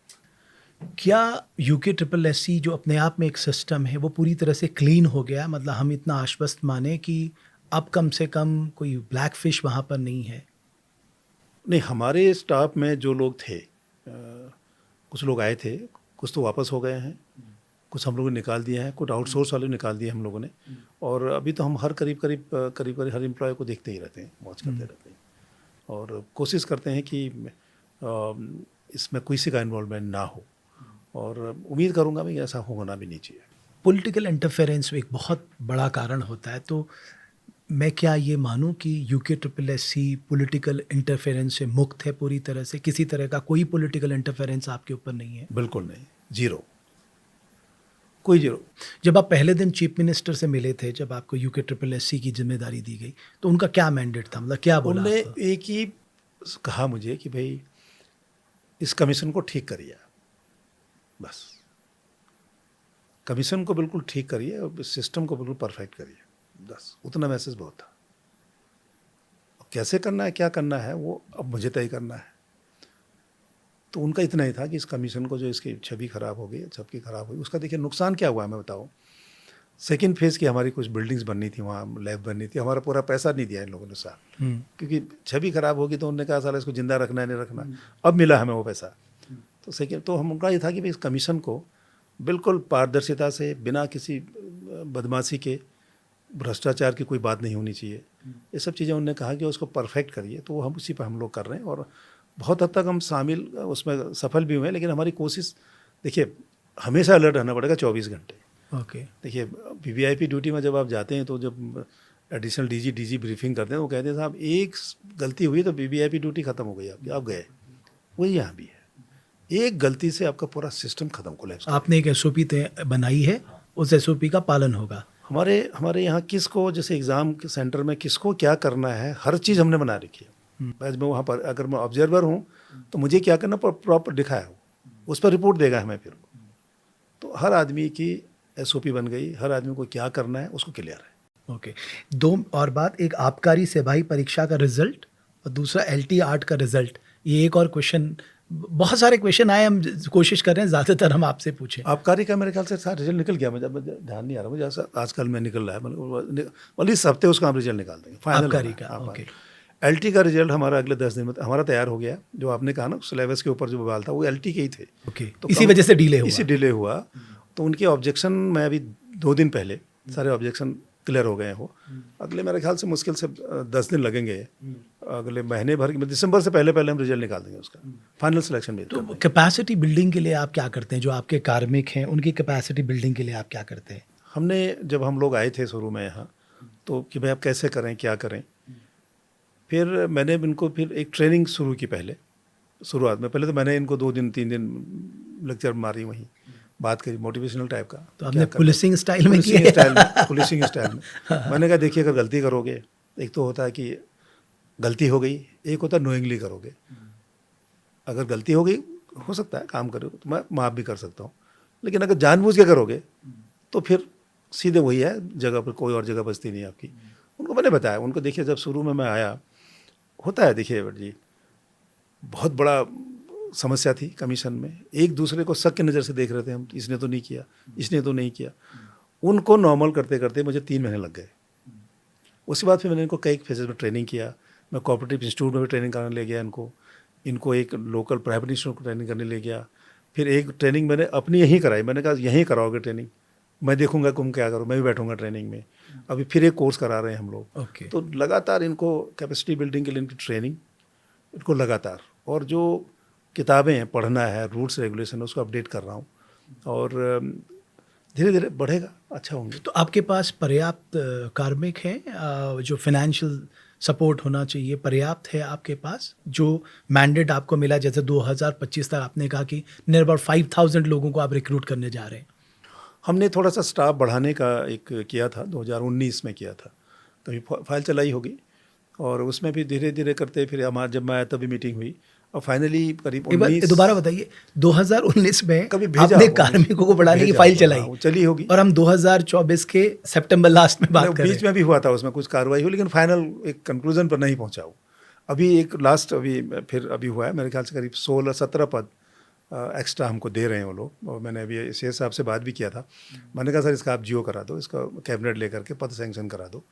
क्या UKSSC जो अपने आप में एक सिस्टम है वो पूरी तरह से क्लीन हो गया? मतलब हम इतना आश्वस्त माने कि अब कम से कम कोई ब्लैक फिश वहाँ पर नहीं है? नहीं, हमारे स्टाफ में जो लोग थे, कुछ लोग आए थे, कुछ तो वापस हो गए हैं, कुछ हम लोगों ने निकाल दिए हैं, कुछ आउटसोर्स वाले निकाल दिए हम लोगों ने। और अभी तो हम हर करीब हर एम्प्लॉय को देखते ही रहते हैं, वॉच करते रहते हैं, और कोशिश करते हैं कि इसमें किसी का इन्वॉल्वमेंट ना हो, और उम्मीद करूंगा मैं ऐसा होना भी नहीं चाहिए। पॉलिटिकल इंटरफेरेंस एक बहुत बड़ा कारण होता है, तो मैं क्या ये मानूं कि UKSSC पॉलिटिकल इंटरफेरेंस से मुक्त है पूरी तरह से? किसी तरह का कोई पॉलिटिकल इंटरफेरेंस आपके ऊपर नहीं है? बिल्कुल नहीं, जीरो, कोई जीरो। जब आप पहले दिन चीफ मिनिस्टर से मिले थे, जब आपको UKSSC की जिम्मेदारी दी गई, तो उनका क्या मैंडेट था, मतलब क्या बोला? उन्होंने एक ही कहा मुझे कि भाई इस कमीशन को ठीक करिए, बस कमीशन को बिल्कुल ठीक करिए और सिस्टम को बिल्कुल परफेक्ट करिए, बस उतना मैसेज बहुत था। कैसे करना है, क्या करना है, वो अब मुझे तय करना है। तो उनका इतना ही था कि इस कमीशन को जो इसकी छवि खराब हो गई, सबकी खराब हुई, उसका देखिए नुकसान क्या हुआ है मैं बताऊँ। सेकेंड फेज़ की हमारी कुछ बिल्डिंग्स बननी थी, वहाँ लैब बननी थी, हमारा पूरा पैसा नहीं दिया इन लोगों ने साथ, क्योंकि छवि खराब होगी। तो उन्होंने कहा साला इसको जिंदा रखना है, नहीं रखना। अब मिला हमें वो पैसा, तो सेकेंड तो हम उनका ये था कि भाई इस कमीशन को बिल्कुल पारदर्शिता से, बिना किसी बदमाशी के, भ्रष्टाचार की कोई बात नहीं होनी चाहिए, ये सब चीज़ें उन्होंने कहा कि उसको परफेक्ट करिए। तो हम उसी पर हम लोग कर रहे हैं, और बहुत हद तक हम शामिल उसमें सफल भी हुए हैं। लेकिन हमारी कोशिश देखिए, हमेशा अलर्ट रहना पड़ेगा 24 घंटे। ओके। देखिए वीवीआईपी ड्यूटी में जब आप जाते हैं तो जब एडिशनल डीजी ब्रीफिंग करते हैं वो कहते हैं साहब एक गलती हुई तो वीवीआईपी ड्यूटी खत्म हो गई आपकी, आप गए। वही यहाँ भी है, एक गलती से आपका पूरा सिस्टम खत्म कोलैप्स। आपने एक एसओपी बनाई है, उस एसओपी का पालन होगा। हमारे यहाँ किसको जैसे एग्ज़ाम के सेंटर में किसको क्या करना है हर चीज़ हमने बना रखी है। मैं वहाँ पर अगर मैं ऑब्जर्वर हूँ तो मुझे क्या करना प्रॉपर दिखाया हो, उस पर रिपोर्ट देगा हमें फिर। तो हर आदमी की एसओपी बन गई, हर आदमी को क्या करना है उसको क्लियर है। ओके। दो और बात, एक आबकारी सेवाई परीक्षा का रिजल्ट और दूसरा LT आर्ट का रिजल्ट। ये एक और क्वेश्चन, बहुत सारे क्वेश्चन आए, हम कोशिश कर रहे हैं ज़्यादातर हम आपसे पूछें। आबकारी का मेरे ख्याल से सारा रिजल्ट निकल गया, मुझे ध्यान नहीं आ रहा मुझे, ऐसा आजकल में निकल रहा है, मतलब इस हफ्ते उसका हम रिजल्ट निकाल देंगे फाइनल। आबकारी का, ओके। LT का रिजल्ट हमारा अगले 10 दिन में हमारा तैयार हो गया। जो आपने कहा ना सिलेबस के ऊपर जो बवाल था वो LT के ही थे। ओके, तो इसी वजह से डिले हुआ। इसी डिले हुआ। तो उनके ऑब्जेक्शन में अभी 2 दिन पहले सारे ऑब्जेक्शन क्लियर हो गए हो। अगले मेरे ख्याल से मुश्किल से 10 दिन लगेंगे, अगले महीने भर दिसंबर से पहले हम रिजल्ट निकाल देंगे उसका, फाइनल सिलेक्शन भी। तो कैपेसिटी बिल्डिंग के लिए आप क्या करते हैं? जो आपके कार्मिक हैं उनकी कैपेसिटी बिल्डिंग के लिए आप क्या करते हैं? हमने जब हम लोग आए थे शुरू में यहाँ तो कि भाई आप कैसे करें क्या करें, फिर मैंने इनको फिर एक ट्रेनिंग शुरू की। पहले शुरुआत में पहले तो मैंने इनको 2 दिन 3 दिन लेक्चर मारी, वहीं बात करी मोटिवेशनल टाइप का। तो आपने पुलिसिंग स्टाइल में किया? पुलिसिंग स्टाइल में मैंने कहा देखिए अगर गलती करोगे, एक तो होता है कि गलती हो गई, एक होता है नोइंगली करोगे। अगर गलती हो गई हो सकता है काम करोगे तो मैं माफ़ भी कर सकता हूँ, लेकिन अगर जानबूझ के करोगे तो फिर सीधे वही है, जगह पर कोई और जगह बचती नहीं आपकी। उनको मैंने बताया, उनको देखिए जब शुरू में मैं आया होता है, देखिए जी बहुत बड़ा समस्या थी कमीशन में, एक दूसरे को शक की नज़र से देख रहे थे हम, इसने तो नहीं किया, इसने तो नहीं किया। उनको नॉर्मल करते करते मुझे 3 महीने लग गए। उसके बाद फिर मैंने इनको कई फेजेस में ट्रेनिंग किया। मैं कोऑपरेटिव इंस्टीट्यूट में भी ट्रेनिंग कराने ले गया इनको एक लोकल प्राइवेट इंस्टीट्यूट को ट्रेनिंग करने ले गया। फिर एक ट्रेनिंग मैंने अपनी यहीं कराई, मैंने कहा यहीं कराओगे ट्रेनिंग, मैं देखूंगा तुम क्या करो, मैं भी बैठूंगा ट्रेनिंग में। अभी फिर एक कोर्स करा रहे हैं हम लोग। ओके। तो लगातार इनको कैपेसिटी बिल्डिंग के लिए इनकी ट्रेनिंग इनको लगातार, और जो किताबें हैं पढ़ना है, रूल्स रेगुलेशन उसको अपडेट कर रहा हूँ, और धीरे धीरे बढ़ेगा, अच्छा होंगे। तो आपके पास पर्याप्त कार्मिक हैं? जो फाइनेंशियल सपोर्ट होना चाहिए पर्याप्त है आपके पास? जो मैंडेट आपको मिला, जैसे 2025 तक आपने कहा कि नियर अबाउट 5000 लोगों को आप रिक्रूट करने जा रहे हैं। हमने थोड़ा सा स्टाफ बढ़ाने का एक किया था, 2019 में किया था, तभी फाइल चलाई होगी, और उसमें भी धीरे धीरे करते फिर हमारा जब मैं आया तभी मीटिंग हुई, और फाइनली करीब 19 दोबारा बताइए, 2019 में कभी भेजा आपने कार्मिकों को बढ़ाने की फाइल चलाई, वो चली होगी, और हम 2024 के सितंबर लास्ट में बात कर रहे हैं। बीच में भी हुआ था, उसमें कुछ कार्रवाई हुई, लेकिन फाइनल एक कंक्लूजन पर नहीं पहुंचा हूँ। अभी एक लास्ट फिर हुआ है, मेरे ख्याल से करीब 16-17 पद एक्स्ट्रा हमको दे रहे हैं वो लोग। और मैंने अभी सीएम साहब से बात भी किया था, मैंने कहा सर इसका आप जियो करा दो, इसका कैबिनेट लेकर के पद सैंक्शन करा दो।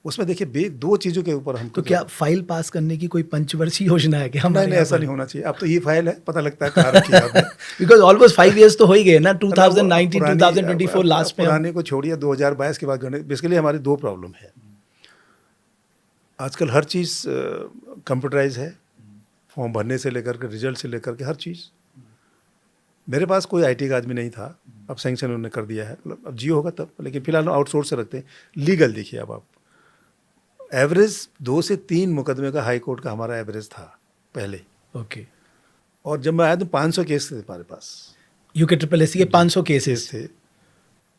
उसमें देखिए 2 चीज़ों के ऊपर हम तो क्या फाइल पास करने की कोई पंचवर्षीय योजना है क्या? नहीं, ऐसा नहीं होना चाहिए। अब तो ये फाइल है, पता लगता है कहाँ रखी है आपने। बिकॉज ऑलमोस्ट 5 years तो हो ही गए ना, 2019 2024 लास्ट में। पुराने को छोड़िए, 2022 के बाद बेसिकली हमारी 2 प्रॉब्लम है। आजकल हर चीज़ कंप्यूटराइज है, फॉर्म भरने से लेकर के रिजल्ट से लेकर के हर चीज़। मेरे पास कोई IT का आदमी नहीं था, अब सैंक्शन उन्होंने कर दिया है, मतलब अब जियो होगा तब, लेकिन फिलहाल आउटसोर्स से रखते हैं। लीगल देखिए, अब आप एवरेज 2 से 3 मुकदमे का हाई कोर्ट का हमारा एवरेज था पहले। ओके। और जब मैं आया तो 500 केस थे हमारे पास, UKSSC के 500 केसेस थे।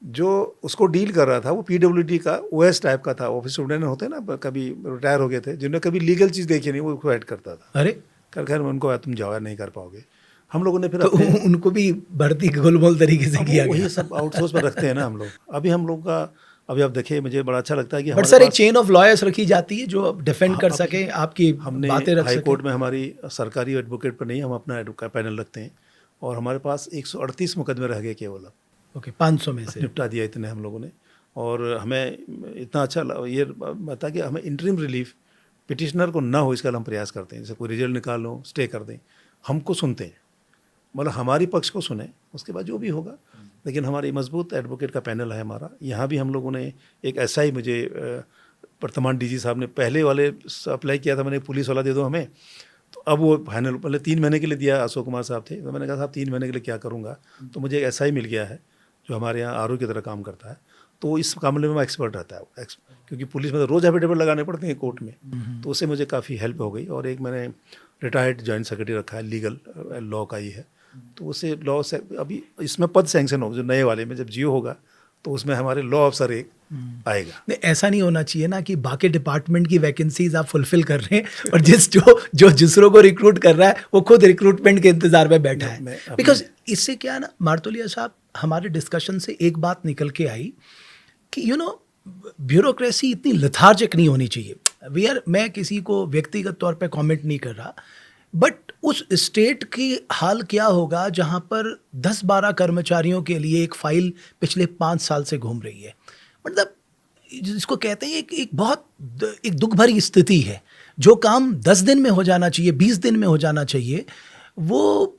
जो उसको डील कर रहा था वो PWD का OS टाइप का था, ऑफिस स्टूडेंट होते हैं ना, कभी रिटायर हो गए थे, जिन्होंने कभी लीगल चीज़ देखी नहीं, वो उसको ऐड करता था। अरे खैर उनको तुम जाओ, नहीं कर पाओगे। हम लोगों ने फिर तो उनको भी भर्ती गोलमोल तरीके से किया गया। वही सब आउटसोर्स पर रखते हैं ना हम लोग। अभी हम लोग का अभी आप देखिए, मुझे बड़ा अच्छा लगता है कि बट सर एक चेन ऑफ लॉयर्स रखी जाती है जो डिफेंड कर सके, आपकी हमने बातें रख सके। हाई कोर्ट में हमारी सरकारी एडवोकेट पर नहीं, हम अपना पैनल रखते हैं, और हमारे पास 138 मुकदमे रह गए केवल। ओके, 500 में से निपटा दिया इतने हम लोगों ने। और हमें इतना अच्छा ये बता कि हमें इंटरिम रिलीफ पिटिशनर को ना हो, इसका हम प्रयास करते हैं। जैसे कोई रिजल्ट निकाल लो, स्टे कर दें, हमको सुनते हैं, मतलब हमारी पक्ष को सुने, उसके बाद जो भी होगा। लेकिन हमारी मजबूत एडवोकेट का पैनल है हमारा। यहाँ भी हम लोगों ने एक SI, मुझे वर्तमान DG साहब ने पहले वाले अप्लाई किया था, मैंने पुलिस वाला दे दो हमें, तो अब वो फाइनल पहले 3 महीने के लिए दिया, अशोक कुमार साहब थे, तो मैंने कहा साहब 3 महीने के लिए क्या करूँगा, तो मुझे एक SI मिल गया है जो हमारे यहाँ आरओ की तरह काम करता है, तो इस मामले में मैं एक्सपर्ट रहता है क्योंकि पुलिस में तो रोज़ एफिडेविट लगाने पड़ते हैं कोर्ट में, तो उससे मुझे काफ़ी हेल्प हो गई। और एक मैंने रिटायर्ड जॉइंट सेक्रेटरी रखा है, लीगल लॉ का ही है, तो उससे लॉ से अभी इसमें पद सैंक्शन हो, जो नए वाले में जब जियो होगा तो उसमें हमारे लॉ अफसर एक आएगा। नहीं, ऐसा नहीं होना चाहिए ना कि बाकी डिपार्टमेंट की वैकेंसीज आप फुलफिल कर रहे हैं और जो दूसरों को रिक्रूट कर रहा है वो खुद रिक्रूटमेंट के इंतजार में बैठा है। बिकॉज इससे क्या है ना मार्तोलिया साहब, हमारे डिस्कशन से एक बात निकल के आई कि ब्यूरोक्रेसी इतनी लथार्जिक नहीं होनी चाहिए। मैं किसी को व्यक्तिगत तौर पे कमेंट नहीं कर रहा, बट उस स्टेट की हाल क्या होगा जहां पर 10-12 कर्मचारियों के लिए एक फाइल पिछले 5 साल से घूम रही है। मतलब जिसको कहते हैं एक दुख भरी स्थिति है। जो काम 10 दिन में हो जाना चाहिए, 20 दिन में हो जाना चाहिए, वो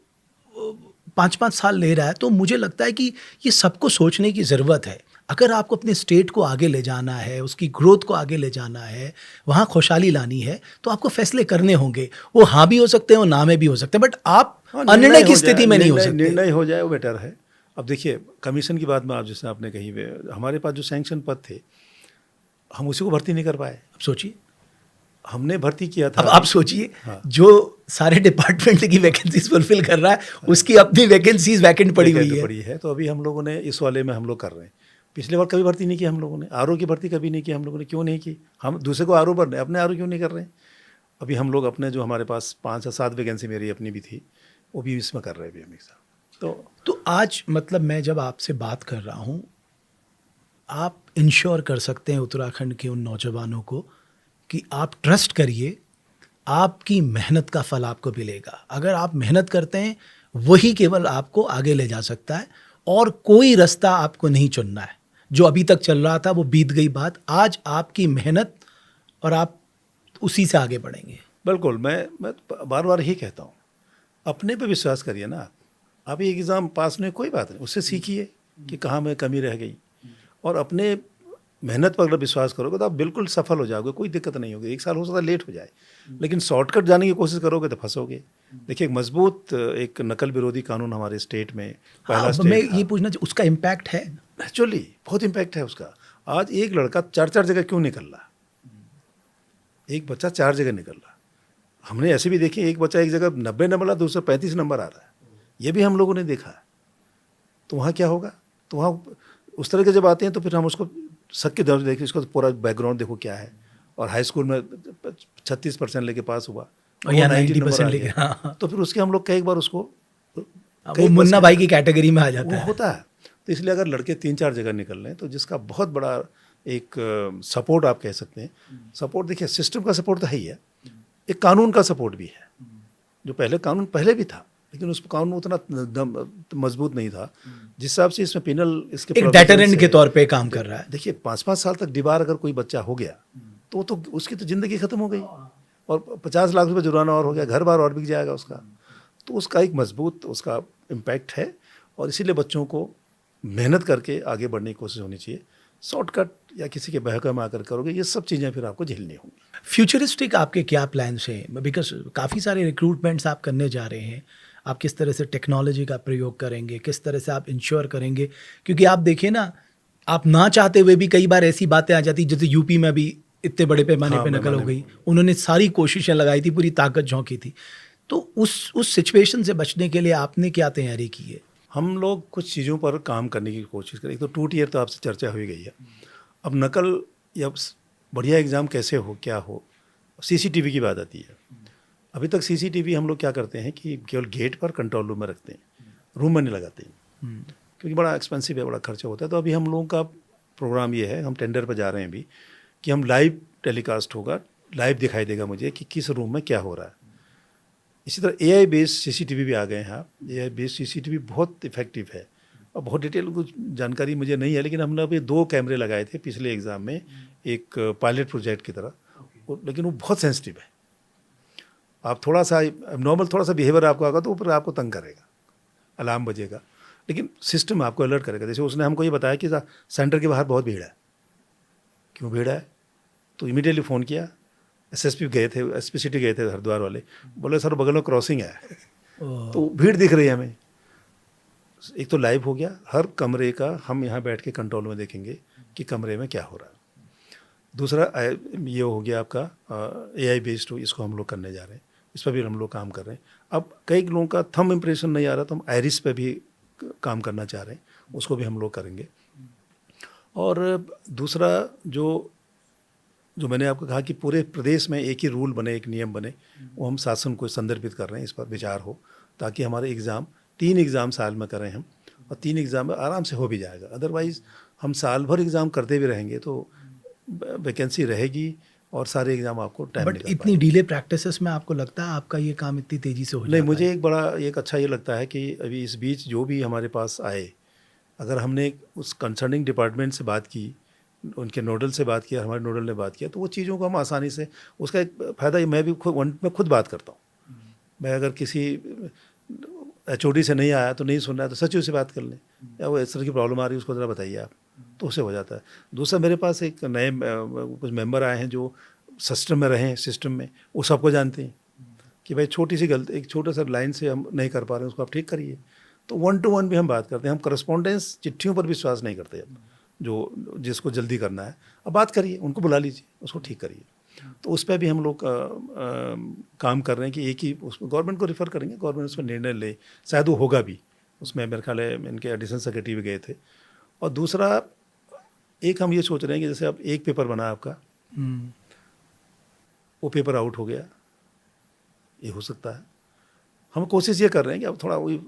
5-5 साल ले रहा है। तो मुझे लगता है कि ये सबको सोचने की ज़रूरत है। अगर आपको अपने स्टेट को आगे ले जाना है, उसकी ग्रोथ को आगे ले जाना है, वहाँ खुशहाली लानी है, तो आपको फैसले करने होंगे। वो हाँ भी हो सकते हैं और ना में भी हो सकते हैं, बट आप अनिर्णय की स्थिति में नहीं हो सकते। निर्णय हो जाए वो बेटर है। अब देखिए कमीशन की बात में आप जैसे आपने कही, हमारे पास जो सैंक्शन पद थे हम उसी को भर्ती नहीं कर पाए। अब सोचिए, हमने भर्ती किया था। अब आप सोचिए, हाँ। जो सारे डिपार्टमेंट की वैकेंसीज फुलफिल कर रहा है, हाँ। उसकी अपनी वैकेंसीज वैकेंट पड़ी हुई है। तो अभी हम लोगों ने इस वाले में हम लोग कर रहे हैं। पिछले बार कभी भर्ती नहीं की हम लोगों ने, आरओ की भर्ती कभी नहीं की हम लोगों ने। क्यों नहीं की? हम दूसरे को आरओ भर रहे हैं, अपने आरओ क्यों नहीं कर रहे हैं? अभी हम लोग अपने जो हमारे पास 5 या 7 वैकेंसी मेरी अपनी भी थी, वो भी इसमें कर रहे हैं हम एक साथ। तो आज मतलब मैं जब आपसे बात कर रहा हूँ, आप इंश्योर कर सकते हैं उत्तराखंड के उन नौजवानों को कि आप ट्रस्ट करिए, आपकी मेहनत का फल आपको मिलेगा। अगर आप मेहनत करते हैं, वही केवल आपको आगे ले जा सकता है, और कोई रास्ता आपको नहीं चुनना है। जो अभी तक चल रहा था वो बीत गई बात। आज आपकी मेहनत और आप उसी से आगे बढ़ेंगे। बिल्कुल, मैं बार बार ही कहता हूँ, अपने पे विश्वास करिए ना। आप ये एग्ज़ाम पास नहीं, कोई बात नहीं, उससे सीखिए कि कहाँ में कमी रह गई, और अपने मेहनत पर अगर विश्वास करोगे तो आप बिल्कुल सफल हो जाओगे, कोई दिक्कत नहीं होगी। 1 साल हो सकता है लेट हो जाए, लेकिन शॉर्टकट जाने की कोशिश करोगे तो फंसोगे। देखिए, एक मजबूत एक नकल विरोधी कानून हमारे स्टेट में पहला स्टेट मैं ये पूछना चाहिए, उसका इम्पैक्ट है? एक्चुअली बहुत इम्पैक्ट है उसका। आज एक लड़का 4 जगह क्यों निकल रहा? एक बच्चा 4 जगह निकल रहा। हमने ऐसे भी देखे, एक बच्चा एक जगह 90 नंबर, दूसरा 35 नंबर आ रहा है। ये भी हम लोगों ने देखा है। तो वहाँ क्या होगा? तो वहाँ उस तरह के जब आते हैं तो फिर हम उसको शक के दर्ज देखें, इसको पूरा बैकग्राउंड देखो क्या है। और हाई स्कूल में 36% लेके पास हुआ, और या 90% लेके, तो फिर उसके हम लोग कई बार उसको वो मुन्ना भाई की कैटेगरी में आ जाता है। होता है। तो इसलिए अगर लड़के 3-4 जगह निकल रहे हैं तो जिसका बहुत बड़ा एक सपोर्ट आप कह सकते हैं। सपोर्ट देखिए, सिस्टम का सपोर्ट तो है ही है, एक कानून का सपोर्ट भी है। जो कानून पहले भी था, लेकिन उस कानून उतना मजबूत नहीं था जिस हिसाब से इसमें पिनल इसके एक डेटरेंट के तौर पे काम कर रहा है। देखिए, 5-5 साल तक डिबार अगर कोई बच्चा हो गया तो उसकी तो ज़िंदगी ख़त्म हो गई, और 50 लाख रुपए जुर्माना और हो गया, घर बार और बिक जाएगा उसका। तो उसका एक मजबूत उसका इम्पैक्ट है, और इसीलिए बच्चों को मेहनत करके आगे बढ़ने की कोशिश होनी चाहिए। शॉर्टकट या किसी के बहका में आकर करोगे, ये सब चीज़ें फिर आपको झेलनी होंगी। फ्यूचरिस्टिक आपके क्या प्लान्स हैं? बिकॉज काफ़ी सारे रिक्रूटमेंट्स आप करने जा रहे हैं। आप किस तरह से टेक्नोलॉजी का प्रयोग करेंगे, किस तरह से आप इंश्योर करेंगे? क्योंकि आप देखिए ना, आप ना चाहते हुए भी कई बार ऐसी बातें आ जाती, जैसे यूपी में भी इतने बड़े पैमाने पे नकल हो गई। उन्होंने सारी कोशिशें लगाई थी, पूरी ताकत झोंकी थी। तो उस सिचुएशन से बचने के लिए आपने क्या तैयारी की है? हम लोग कुछ चीज़ों पर काम करने की कोशिश करें। एक तो 2 टियर तो आपसे चर्चा हो गई है। अब नकल या बढ़िया एग्ज़ाम कैसे हो, क्या हो, सीसीटीवी की बात आती है। अभी तक सीसीटीवी हम लोग क्या करते हैं कि केवल गेट पर कंट्रोल रूम में रखते हैं, रूम में नहीं लगाते हैं, क्योंकि बड़ा एक्सपेंसिव है, बड़ा खर्चा होता है। तो अभी हम लोगों का प्रोग्राम ये है, हम टेंडर पर जा रहे हैं अभी, कि हम लाइव टेलीकास्ट होगा, लाइव दिखाई देगा मुझे कि किस रूम में क्या हो रहा है। इसी तरह AI बेस्ड सीसीटीवी भी आ गए हैं। AI बेस्ड सीसीटीवी बहुत इफेक्टिव है, और बहुत डिटेल कुछ जानकारी मुझे नहीं है, लेकिन हमने अभी 2 कैमरे लगाए थे पिछले एग्ज़ाम में, एक पायलट प्रोजेक्ट की तरह, लेकिन वो बहुत सेंसिटिव है। आप थोड़ा सा नॉर्मल थोड़ा सा बिहेवियर आपको आगा तो ऊपर आपको तंग करेगा, अलार्म बजेगा, लेकिन सिस्टम आपको अलर्ट करेगा। जैसे उसने हमको ये बताया कि सेंटर के बाहर बहुत भीड़ है। क्यों भीड़ है? तो इमीडिएटली फ़ोन किया, SSP गए थे, SP सिटी गए थे हरिद्वार वाले, बोले सर बगल में क्रॉसिंग है, तो भीड़ दिख रही है हमें। एक तो लाइव हो गया, हर कमरे का हम यहाँ बैठ के कंट्रोल में देखेंगे कि कमरे में क्या हो रहा है। दूसरा ये हो गया आपका AI बेस्ड हो, इसको हम लोग करने जा रहे हैं, इस पर भी हम लोग काम कर रहे हैं। अब कई लोगों का थंब इम्प्रेशन नहीं आ रहा तो हम आयरिस पे भी काम करना चाह रहे हैं, उसको भी हम लोग करेंगे। और दूसरा जो मैंने आपको कहा कि पूरे प्रदेश में एक ही रूल बने, एक नियम बने, वो हम शासन को संदर्भित कर रहे हैं, इस पर विचार हो, ताकि हमारे एग्ज़ाम 3 एग्ज़ाम साल में करें हम, और 3 एग्ज़ाम में आराम से हो भी जाएगा। अदरवाइज़ हम साल भर एग्ज़ाम करते भी रहेंगे तो वैकेंसी रहेगी और सारे एग्ज़ाम आपको टाइम बट इतनी डिले प्रैक्टिसेस में आपको लगता है आपका ये काम इतनी तेज़ी से हो जाता नहीं, है? मुझे एक अच्छा ये लगता है कि अभी इस बीच जो भी हमारे पास आए, अगर हमने उस कंसर्निंग डिपार्टमेंट से बात की, उनके नोडल से बात किया, हमारे नोडल ने बात किया, तो वो चीज़ों को हम आसानी से, उसका एक फ़ायदा मैं भी खुद बात करता हूँ। मैं अगर किसी HOD से नहीं आया तो नहीं सुनना है तो सचिव से बात कर लें, या वो इस तरह की प्रॉब्लम आ रही है उसको ज़रा बताइए आप, तो उससे हो जाता है। दूसरा, मेरे पास एक नए कुछ मेंबर आए हैं जो सिस्टम में रहे हैं, सिस्टम में वो सबको जानते हैं कि भाई छोटी सी गलती, एक छोटा सा लाइन से हम नहीं कर पा रहे हैं, उसको आप ठीक करिए। तो 1 to 1 भी हम बात करते हैं। हम करस्पॉन्डेंस चिट्ठियों पर विश्वास नहीं करते। अब जिसको जल्दी करना है, अब बात करिए, उनको बुला लीजिए, उसको ठीक करिए। तो उस पर भी हम लोग काम कर रहे हैं कि एक ही उसमें गवर्नमेंट को रिफ़र करेंगे, गवर्नमेंट उसमें निर्णय ले, शायद वो होगा भी। उसमें मेरे ख्याल है इनके एडिशनल सेक्रेटरी भी गए थे। और दूसरा, एक हम ये सोच रहे हैं कि जैसे अब एक पेपर बना आपका, वो पेपर आउट हो गया, ये हो सकता है। हम कोशिश ये कर रहे हैं कि अब थोड़ा वही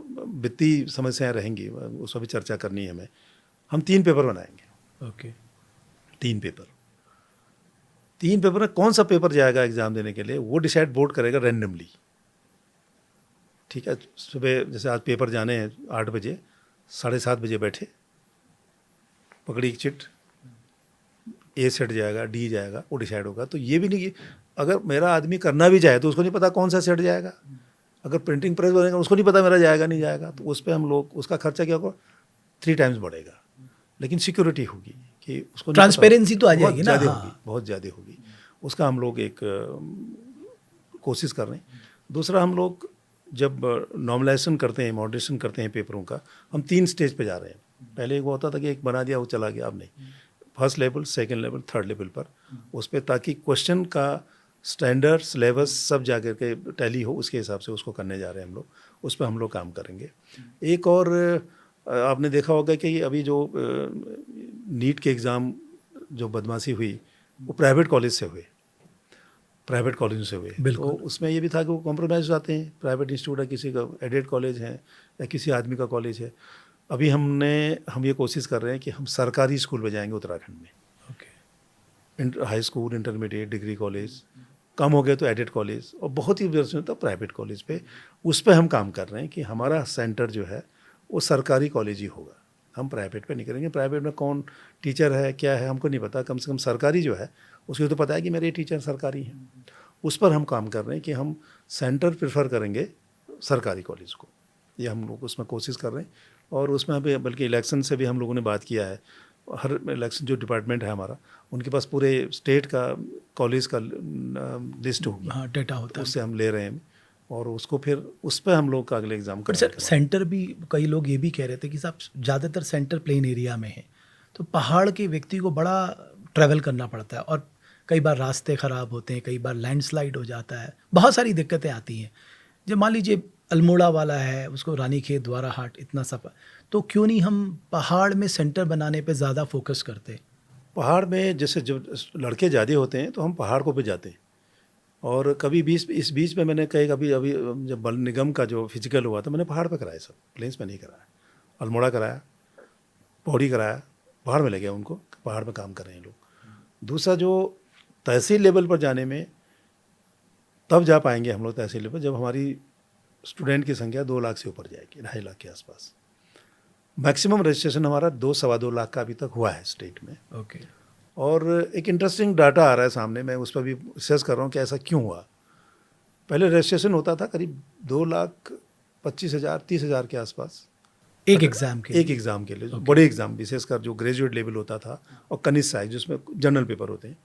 वित्तीय समस्याएं रहेंगी, उस पर भी चर्चा करनी है हमें। हम 3 पेपर बनाएंगे। ओके। 3 पेपर में कौन सा पेपर जाएगा एग्ज़ाम देने के लिए, वो डिसाइड बोर्ड करेगा रैंडमली। ठीक है, सुबह जैसे आज पेपर जाने हैं 8 बजे, 7:30 बजे बैठे, पकड़ी एक चिट, A सेट जाएगा, D जाएगा, वो डिसाइड होगा। तो ये भी नहीं कि अगर मेरा आदमी करना भी चाहे तो उसको नहीं पता कौन सा सेट जाएगा। अगर प्रिंटिंग प्रेस बनेगा उसको नहीं पता मेरा जाएगा नहीं जाएगा, तो उस पर हम लोग, उसका खर्चा क्या होगा, 3 टाइम्स बढ़ेगा, लेकिन सिक्योरिटी होगी कि उसको ट्रांसपेरेंसी तो आ जाएगी ना। हाँ। बहुत ज़्यादा होगी। उसका हम लोग एक कोशिश कर रहे हैं। दूसरा, हम लोग जब नॉर्मलाइजेशन करते हैं, मॉडरेशन करते हैं पेपरों का, हम 3 स्टेज पे जा रहे हैं। पहले एक वो होता था कि एक बना दिया वो चला गया, अब नहीं, first level, second level, third level पर उस पर, ताकि क्वेश्चन का स्टैंडर्ड सिलेबस सब जा कर के टैली हो, उसके हिसाब से उसको करने जा रहे हैं हम लोग। उस पर हम लोग काम करेंगे। एक और आपने देखा होगा कि अभी जो नीट के एग्ज़ाम जो बदमाशी हुई वो प्राइवेट कॉलेज से हुए, तो उसमें ये भी था कि वो कॉम्प्रोमाइज़ आते हैं। प्राइवेट इंस्टीट्यूट है, किसी का एडेड कॉलेज है या किसी आदमी का कॉलेज है। अभी हम ये कोशिश कर रहे हैं कि हम सरकारी स्कूल में जाएंगे उत्तराखंड में। High school, intermediate, degree college, कम हो गए तो एडेड कॉलेज, और बहुत ही होता प्राइवेट कॉलेज पे। उस पर हम काम कर रहे हैं कि हमारा सेंटर जो है वो सरकारी कॉलेज ही होगा, हम प्राइवेट पे नहीं करेंगे। प्राइवेट में कौन टीचर है क्या है हमको नहीं पता, कम से कम सरकारी जो है उसको तो पता है कि मेरे टीचर सरकारी हैं। उस पर हम काम कर रहे हैं कि हम सेंटर प्रेफर करेंगे सरकारी कॉलेज को, ये हम लोग उसमें कोशिश कर रहे हैं। और उसमें अभी बल्कि इलेक्शन से भी हम लोगों ने बात किया है। हर इलेक्शन जो डिपार्टमेंट है हमारा, उनके पास पूरे स्टेट का कॉलेज का लिस्ट होगी, हाँ, डेटा होता है, उससे हम ले रहे हैं, और उसको फिर उस पर हम लोग का अगले एग्जाम पर सर सेंटर भी, कई लोग ये भी कह रहे थे कि साहब ज़्यादातर सेंटर प्लेन एरिया में है, तो पहाड़ के व्यक्ति को बड़ा ट्रैवल करना पड़ता है, और कई बार रास्ते ख़राब होते हैं, कई बार लैंडस्लाइड हो जाता है, बहुत सारी दिक्कतें आती हैं। जब मान लीजिए अल्मोड़ा वाला है, उसको रानीखेत, द्वाराहाट, इतना सफ़र, तो क्यों नहीं हम पहाड़ में सेंटर बनाने पे ज़्यादा फोकस करते? पहाड़ में जैसे जब लड़के ज़्यादा होते हैं तो हम पहाड़ को पे जाते हैं। और कभी इस बीच में मैंने कहीं अभी जब बल निगम का जो फिजिकल हुआ था, मैंने पहाड़ पे कराया, सब प्लेन्स में नहीं कराया। अल्मोड़ा कराया, पौड़ी कराया, पहाड़ में ले गया उनको, पहाड़ में काम कर रहे हैं लोग। दूसरा, जो तहसील लेवल पर जाने में तब जा पाएंगे हम लोग तहसील लेवल जब हमारी स्टूडेंट की संख्या 2 लाख से ऊपर जाएगी, 2.5 लाख के आसपास। मैक्सिमम रजिस्ट्रेशन हमारा 2-2.25 लाख का अभी तक हुआ है स्टेट में। ओके। और एक इंटरेस्टिंग डाटा आ रहा है सामने, मैं उस पर भी रिसर्च कर रहा हूँ कि ऐसा क्यों हुआ। पहले रजिस्ट्रेशन होता था करीब 2,25,000 30,000 के आसपास एक एग्ज़ाम के लिए, जो बड़े एग्ज़ाम, विशेषकर जो ग्रेजुएट लेवल होता था और कनिष्ठ साइज जिसमें जनरल पेपर होते हैं,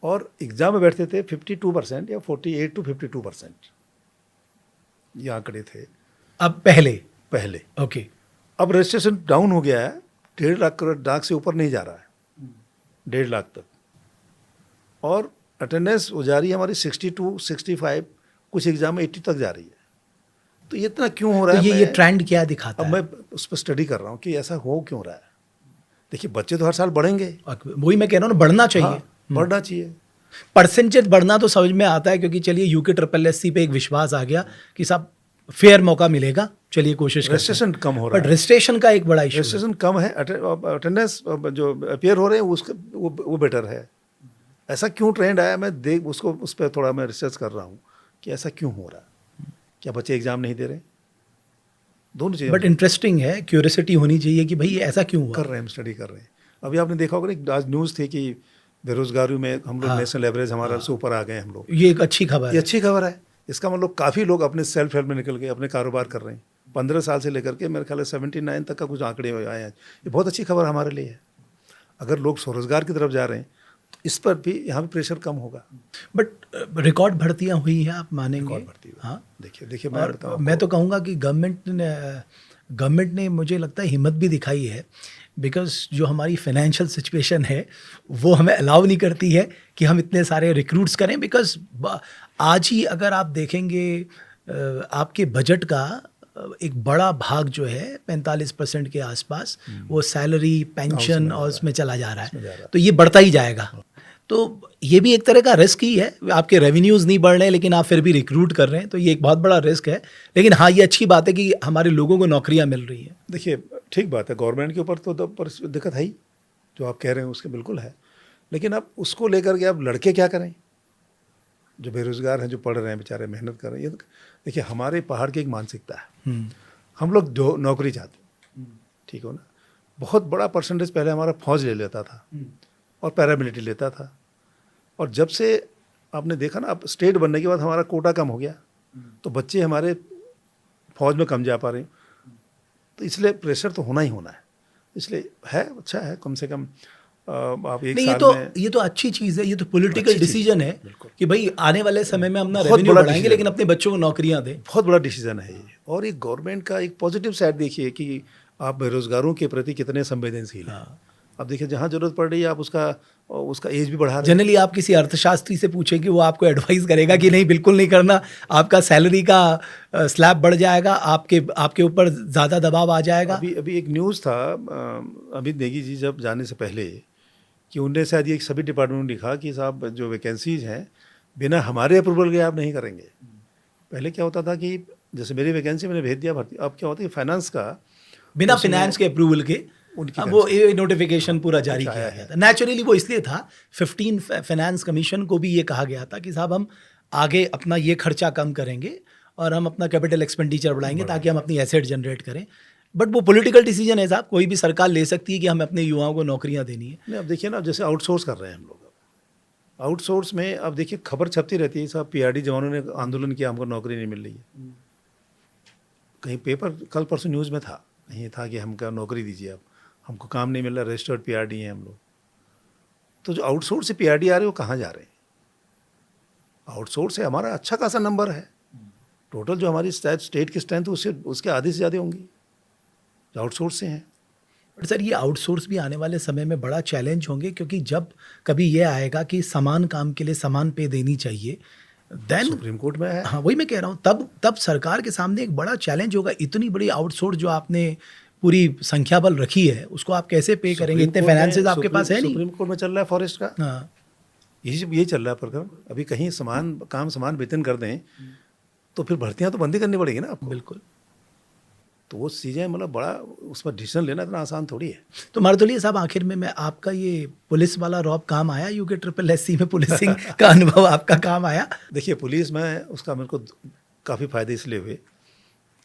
और एग्ज़ाम में बैठते थे 52% या 48 to 52%, ये आंकड़े थे। अब पहले पहले ओके। अब रजिस्ट्रेशन डाउन हो गया है, 1.5 लाख करोड़ लाख से ऊपर नहीं जा रहा है, 1.5 लाख तक। और अटेंडेंस हो जा रही है हमारी 62, 65, कुछ एग्जाम में 80 तक जा रही है। तो ये इतना क्यों हो रहा तो है? ये ट्रेंड क्या दिखाता अब है? मैं उस पर स्टडी कर रहा हूँ कि ऐसा हो क्यों रहा है। देखिए बच्चे तो हर साल बढ़ेंगे, वही मैं कह रहा हूँ ना, बढ़ना चाहिए। हाँ, बढ़ना चाहिए। परसेंटेज बढ़ना तो समझ में आता है, क्योंकि चलिए यूके ट्रिपल एससी पे एक विश्वास आ गया कि साहब फेयर मौका मिलेगा, चलिए कोशिश करते हैं। रजिस्ट्रेशन कम हो रहा बट है, रजिस्ट्रेशन का एक बड़ा इशू है। रजिस्ट्रेशन कम है, अटेंडेंस जो अपियर हो रहे हैं उसका वो बेटर है। ऐसा क्यों ट्रेंड आया, मैं देख उसको उस पर थोड़ा मैं रिसर्च कर रहा हूँ कि ऐसा क्यों हो रहा है। क्या बच्चे एग्जाम नहीं दे रहे? दोनों चीज़ें बट इंटरेस्टिंग है, क्यूरियोसिटी होनी चाहिए कि भाई ऐसा क्यों हुआ। कर रहे हैं, हम स्टडी कर रहे हैं। अभी आपने देखा होगा ना, आज न्यूज़ थी कि बेरोजगारी में हम लोग नेशनल एवरेज हमारा से ऊपर आ गए हम लोग। ये एक अच्छी खबर ये है। अच्छी खबर है। इसका मतलब काफ़ी लोग अपने सेल्फ हेल्प में निकल गए, अपने कारोबार कर रहे हैं। 15 साल से लेकर के मेरे ख्याल है 79 तक का कुछ आंकड़े आए हैं। ये बहुत अच्छी खबर हमारे लिए है। अगर लोग स्वरोजगार की तरफ जा रहे हैं तो इस पर भी यहाँ भी प्रेशर कम होगा। बट रिकॉर्ड भर्तियां हुई हैं, आप मानेंगे। रिकॉर्ड भर्ती हुई। हाँ, देखिए मैं बताऊँ, मैं तो कहूँगा कि गवर्नमेंट ने मुझे लगता है हिम्मत भी दिखाई है, बिकॉज जो हमारी फाइनेंशियल सिचुएशन है वो हमें अलाउ नहीं करती है कि हम इतने सारे रिक्रूट्स करें। बिकॉज आज ही अगर आप देखेंगे आपके बजट का एक बड़ा भाग जो है 45% के आसपास वो सैलरी, पेंशन और उसमें चला जा रहा है। तो ये बढ़ता ही जाएगा। तो ये भी एक तरह का रिस्क ही है, आपके रेवेन्यूज़ नहीं बढ़ रहे लेकिन आप फिर भी रिक्रूट कर रहे हैं, तो ये एक बहुत बड़ा रिस्क है। लेकिन हाँ, ये अच्छी बात है कि हमारे लोगों को नौकरियां मिल रही हैं। देखिए ठीक बात है, गवर्नमेंट के ऊपर तो दिक्कत है ही, जो आप कह रहे हैं उसके बिल्कुल है। लेकिन अब उसको लेकर के अब लड़के क्या करें, जो बेरोजगार हैं, जो पढ़ रहे हैं बेचारे, मेहनत कर रहे हैं। देखिए हमारे पहाड़ की एक मानसिकता है, हम लोग जो नौकरी चाहते हैं, ठीक हो ना। बहुत बड़ा परसेंटेज पहले हमारा फौज ले लेता था और पैरामिलिट्री लेता था। और जब से आपने देखा ना, अब स्टेट बनने के बाद हमारा कोटा कम हो गया, तो बच्चे हमारे फौज में कम जा पा रहे हैं। तो इसलिए प्रेशर तो होना ही होना है। इसलिए है, अच्छा है, कम से कम आप एक नहीं, साल में। ये तो अच्छी चीज़ है, ये तो पॉलिटिकल डिसीजन है कि भाई आने वाले समय में हम ना बहुत रेवेन्यू बड़ा बढ़ाएंगे decision लेकिन अपने बच्चों को नौकरियां दें। बहुत बड़ा डिसीजन है ये। और एक गवर्नमेंट का एक पॉजिटिव साइड देखिए कि आप बेरोजगारों के प्रति कितने संवेदनशील हैं। अब देखिए जहाँ जरूरत पड़ रही है आप उसका एज भी बढ़ा रहे हैं। जनरली आप किसी अर्थशास्त्री से पूछेंगे, वो आपको एडवाइस करेगा कि नहीं, बिल्कुल नहीं करना, आपका सैलरी का स्लैब बढ़ जाएगा, आपके ऊपर ज़्यादा दबाव आ जाएगा। अभी एक न्यूज़ था अमित नेगी जी जब जाने से पहले, कि उनने शायद ये सभी डिपार्टमेंट में लिखा कि साहब जो वैकेंसीज हैं बिना हमारे अप्रूवल के आप नहीं करेंगे। पहले क्या होता था कि जैसे मेरी वैकेंसी मैंने भेज दिया भर्ती, अब क्या होता है फाइनेंस का बिना फाइनेंस के अप्रूवल के अब वो नोटिफिकेशन पूरा जारी किया गया था। नेचुरली वो इसलिए था, 15 फाइनेंस कमीशन को भी ये कहा गया था कि साहब हम आगे अपना ये खर्चा कम करेंगे और हम अपना कैपिटल एक्सपेंडिचर बढ़ाएंगे ताकि हम अपनी एसेट जनरेट करें। बट वो पॉलिटिकल डिसीजन है साहब, कोई भी सरकार ले सकती है कि हमें अपने युवाओं को नौकरियां देनी है। नहीं, अब देखिए ना, जैसे आउटसोर्स कर रहे हैं हम लोग। आउटसोर्स में अब देखिए खबर छपती रहती है साहब, पीआरडी जवानों ने आंदोलन किया, हमको नौकरी नहीं मिल रही है। कहीं पेपर कल परसों न्यूज़ में था, कहीं था कि हमको नौकरी दीजिए, अब हमको काम नहीं मिल रहा, रजिस्टर्ड पीआरडी हैं हम लोग। तो जो आउटसोर्स से पीआरडी आ रहे हैं वो कहाँ जा रहे हैं? आउटसोर्स से हमारा अच्छा खासा नंबर है, टोटल जो हमारी स्टेट की स्ट्रेंथ उसके आधे से ज़्यादा होंगी जो आउटसोर्स से हैं। बट सर, ये आउटसोर्स भी आने वाले समय में बड़ा चैलेंज होंगे, क्योंकि जब कभी ये आएगा कि समान काम के लिए समान पे देनी चाहिए, देन सुप्रीम कोर्ट में है। हाँ, वही मैं कह रहा हूँ, तब सरकार के सामने एक बड़ा चैलेंज होगा। इतनी बड़ी आउटसोर्स जो आपने पूरी संख्या बल रखी है, उसको आप कैसे पे करेंगे? इतने फाइनेंसेस आपके पास है नहीं। सुप्रीम कोर्ट में चल रहा है फॉरेस्ट का, हाँ, ये चल रहा है प्रकरण। अभी कहीं समान काम समान वेतन कर दें तो फिर भर्तियां तो बंद ही करनी पड़ेगी ना आपको। बिल्कुल। तो वो चीज़ें मतलब बड़ा उस पर डिसीजन लेना इतना आसान थोड़ी है। तो मारुतोलिया साहब, आखिर में मैं आपका ये पुलिस वाला रॉब काम आया, यूके ट्रिपल एससी में पुलिसिंग का अनुभव आपका काम आया? देखिए पुलिस में उसका मेरे को काफ़ी फायदे इसलिए हुए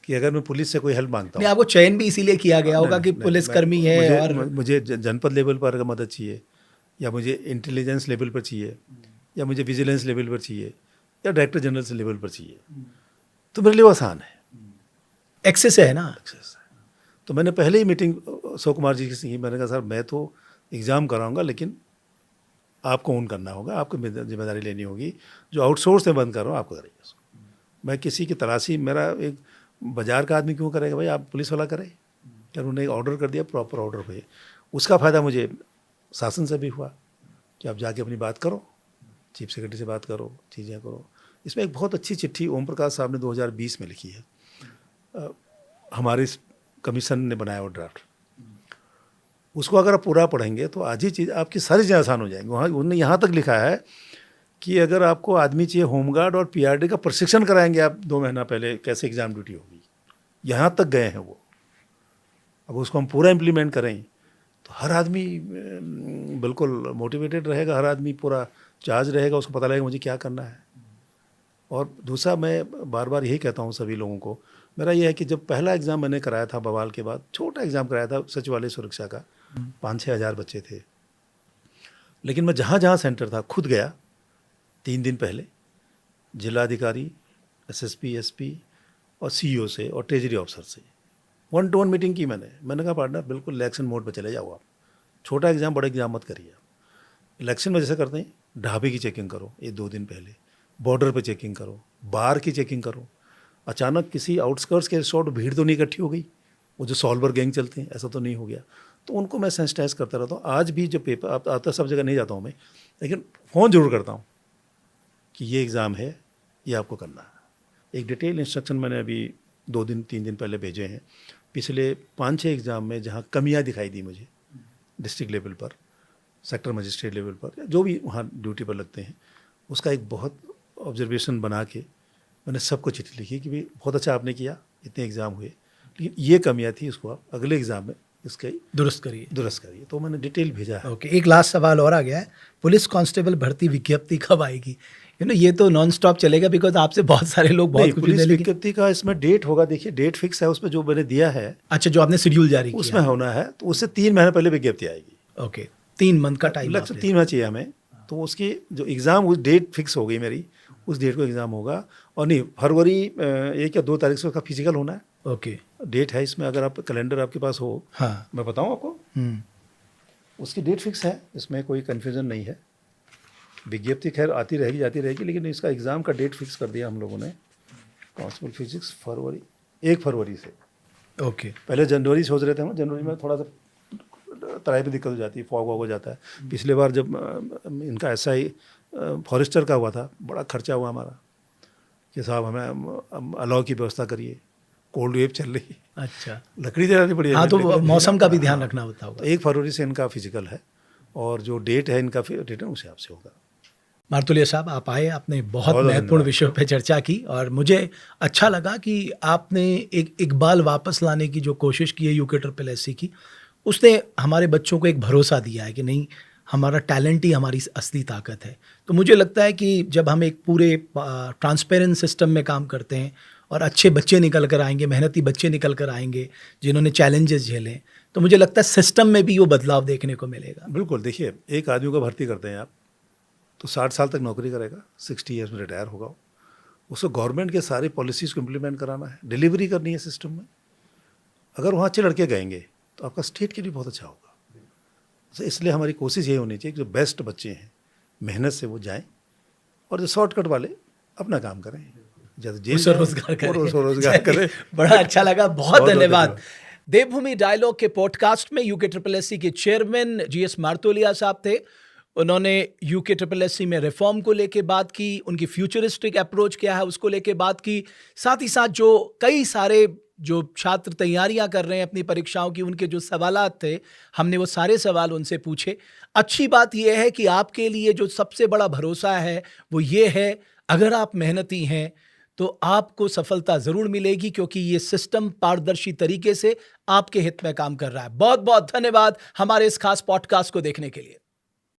कि अगर मैं पुलिस से कोई हेल्प मांगता हूँ, नहीं, आपको चयन भी इसीलिए किया गया होगा कि पुलिसकर्मी है और मुझे जनपद लेवल पर अगर मदद चाहिए, या मुझे इंटेलिजेंस लेवल पर चाहिए, या मुझे विजिलेंस लेवल पर चाहिए, या डायरेक्टर जनरल से लेवल पर चाहिए, तो मेरे लिए वो आसान है। एक्सेस है ना। तो मैंने पहले ही मीटिंग अशोक कुमार जी की, मैंने कहा सर मैं तो एग्ज़ाम कराऊंगा लेकिन आपको ओन करना होगा, आपको जिम्मेदारी लेनी होगी। जो आउटसोर्स में बंद कर रहा हूँ आपको करेंगे उसको। मैं किसी की तलाशी, मेरा एक बाजार का आदमी क्यों करेगा भाई, आप पुलिस वाला करे। यार उन्होंने ऑर्डर कर दिया, प्रॉपर ऑर्डर पे। उसका फ़ायदा मुझे शासन से भी हुआ कि आप जाके अपनी बात करो, चीफ सेक्रेटरी से बात करो, चीज़ें करो। इसमें एक बहुत अच्छी चिट्ठी ओम प्रकाश साहब ने 2020 में लिखी है, हमारे कमीशन ने बनाया वो ड्राफ्ट। उसको अगर आप पूरा पढ़ेंगे तो आज ही चीज़ आपकी सारी चीज़ें आसान हो जाएंगी। वहाँ उन्होंने यहाँ तक लिखा है कि अगर आपको आदमी चाहिए, होमगार्ड और पीआरडी का प्रशिक्षण कराएंगे आप 2 महीना पहले, कैसे एग्ज़ाम ड्यूटी होगी, यहाँ तक गए हैं वो। अब उसको हम पूरा इम्प्लीमेंट करें तो हर आदमी बिल्कुल मोटिवेटेड रहेगा, हर आदमी पूरा चार्ज रहेगा, उसको पता लगेगा मुझे क्या करना है। और दूसरा, मैं बार बार यही कहता हूँ सभी लोगों को, मेरा ये है कि जब पहला एग्ज़ाम मैंने कराया था बवाल के बाद, छोटा एग्ज़ाम कराया था सचिवालय सुरक्षा का, 5-6 हज़ार बच्चे थे, लेकिन मैं जहाँ जहाँ सेंटर था खुद गया 3 दिन पहले, जिलाधिकारी, एसएसपी, एसपी और सीईओ से और ट्रेजरी ऑफिसर से 1-to-1 मीटिंग की मैंने कहा पार्टनर बिल्कुल इलेक्शन मोड पे चले जाओ आप, छोटा एग्ज़ाम बड़ा एग्ज़ाम मत करिए। इलेक्शन में जैसे करते हैं, ढाबे की चेकिंग करो ये 2 दिन पहले, बॉर्डर पे चेकिंग करो, बार की चेकिंग करो। अचानक किसी आउटस्कर्ट्स के रिसोर्ट भीड़ तो नहीं इकट्ठी हो गई, वो जो सॉल्वर गैंग चलते हैं, ऐसा तो नहीं हो गया। तो उनको मैं सेंसिटाइज करता रहता हूँ। आज भी जो पेपर आता, सब जगह नहीं जाता हूँ मैं, लेकिन फ़ोन जरूर करता हूँ कि ये एग्ज़ाम है, ये आपको करना है। एक डिटेल इंस्ट्रक्शन मैंने अभी 2-3 दिन पहले भेजे हैं। पिछले 5-6 एग्ज़ाम में जहाँ कमियाँ दिखाई दी मुझे, डिस्ट्रिक्ट लेवल पर, सेक्टर मजिस्ट्रेट लेवल पर, या जो भी वहाँ ड्यूटी पर लगते हैं, उसका एक बहुत ऑब्जर्वेशन बना के मैंने सबको चिट्ठी लिखी कि भाई बहुत अच्छा आपने किया, इतने एग्ज़ाम हुए, लेकिन ये कमियाँ थी, इसको आप अगले एग्ज़ाम में इसके दुरुस्त करिए। तो मैंने डिटेल भेजा है। ओके, एक लास्ट सवाल और आ गया है, पुलिस कांस्टेबल भर्ती विज्ञप्ति कब आएगी? ये तो नॉन स्टॉप चलेगा, बिकॉज आपसे बहुत सारे लोग बहुत कुछ पुलिस विज्ञप्ति का इसमें डेट होगा, देखिए डेट फिक्स है उसमें जो मैंने दिया है। अच्छा, जो आपने शेड्यूल जारी किया उसमें होना है, तो उससे 3 महीने पहले विज्ञप्ति आएगी। ओके, 3 मंथ का टाइम, लगभग 3 महीना चाहिए हमें। तो उसकी जो एग्ज़ाम, उस डेट फिक्स हो गई मेरी, उस डेट को एग्ज़ाम होगा। और नहीं, फरवरी 1 या 2 तारीख से उसका फिजिकल होना है। ओके, डेट है इसमें, अगर आप कैलेंडर आपके पास हो, हाँ मैं बताऊं आपको, उसकी डेट फिक्स है, इसमें कोई कन्फ्यूज़न नहीं है। विज्ञप्ति खैर आती रहेगी जाती रहेगी, लेकिन इसका एग्ज़ाम का डेट फिक्स कर दिया हम लोगों ने। कांस्टेबल फिजिक्स 1 फरवरी से। ओके, पहले जनवरी सोच रहे थे हम, जनवरी में थोड़ा सा तराई पे दिक्कत हो जाती है, फॉग वॉग हो जाता है। पिछले बार जब इनका SI फॉरेस्टर का हुआ था, बड़ा खर्चा हुआ हमारा कि साहब हमें अलाव की व्यवस्था करिए, कोल्ड वेव चल रही है, अच्छा, लकड़ी दिलानी पड़ी है। हाँ, तो मौसम का भी ध्यान रखना होता होगा। 1 फरवरी से इनका फिजिकल है, और जो डेट है इनका रिटर्न उस हिसाब से होगा। मारतोलिया साहब, आप आए, आपने बहुत महत्वपूर्ण विषयों पे चर्चा की, और मुझे अच्छा लगा कि आपने एक इकबाल वापस लाने की जो कोशिश की है UKSSC की, उसने हमारे बच्चों को एक भरोसा दिया है कि नहीं, हमारा टैलेंट ही हमारी असली ताकत है। तो मुझे लगता है कि जब हम एक पूरे ट्रांसपेरेंट सिस्टम में काम करते हैं और अच्छे बच्चे निकल कर आएंगे, मेहनती बच्चे निकल कर आएंगे जिन्होंने चैलेंजेस झेले, तो मुझे लगता है सिस्टम में भी वो बदलाव देखने को मिलेगा। बिल्कुल, देखिए एक आदमी को भर्ती करते हैं आप, तो 60 साल तक नौकरी करेगा, 60 ईयर्स में रिटायर होगा। उसको गवर्नमेंट के सारे पॉलिसीज़ को इम्प्लीमेंट कराना है, डिलीवरी करनी है सिस्टम में। अगर वहाँ अच्छे लड़के गएंगे तो आपका स्टेट के लिए बहुत अच्छा होगा। तो इसलिए हमारी कोशिश ये होनी चाहिए कि जो बेस्ट बच्चे हैं मेहनत से वो जाएं, और जो शॉर्टकट वाले अपना काम करें, रोजगार करें। बड़ा अच्छा लगा, बहुत धन्यवाद। देवभूमि डायलॉग के पॉडकास्ट में UKSSC के चेयरमैन GS मारतोलिया साहब थे। उन्होंने UKSSC में रिफॉर्म को लेके बात की, उनकी फ्यूचरिस्टिक अप्रोच क्या है उसको लेके बात की, साथ ही साथ जो कई सारे जो छात्र तैयारियां कर रहे हैं अपनी परीक्षाओं की, उनके जो सवालात थे, हमने वो सारे सवाल उनसे पूछे। अच्छी बात यह है कि आपके लिए जो सबसे बड़ा भरोसा है वो ये है, अगर आप मेहनती हैं तो आपको सफलता ज़रूर मिलेगी, क्योंकि ये सिस्टम पारदर्शी तरीके से आपके हित में काम कर रहा है। बहुत बहुत धन्यवाद हमारे इस खास पॉडकास्ट को देखने के लिए।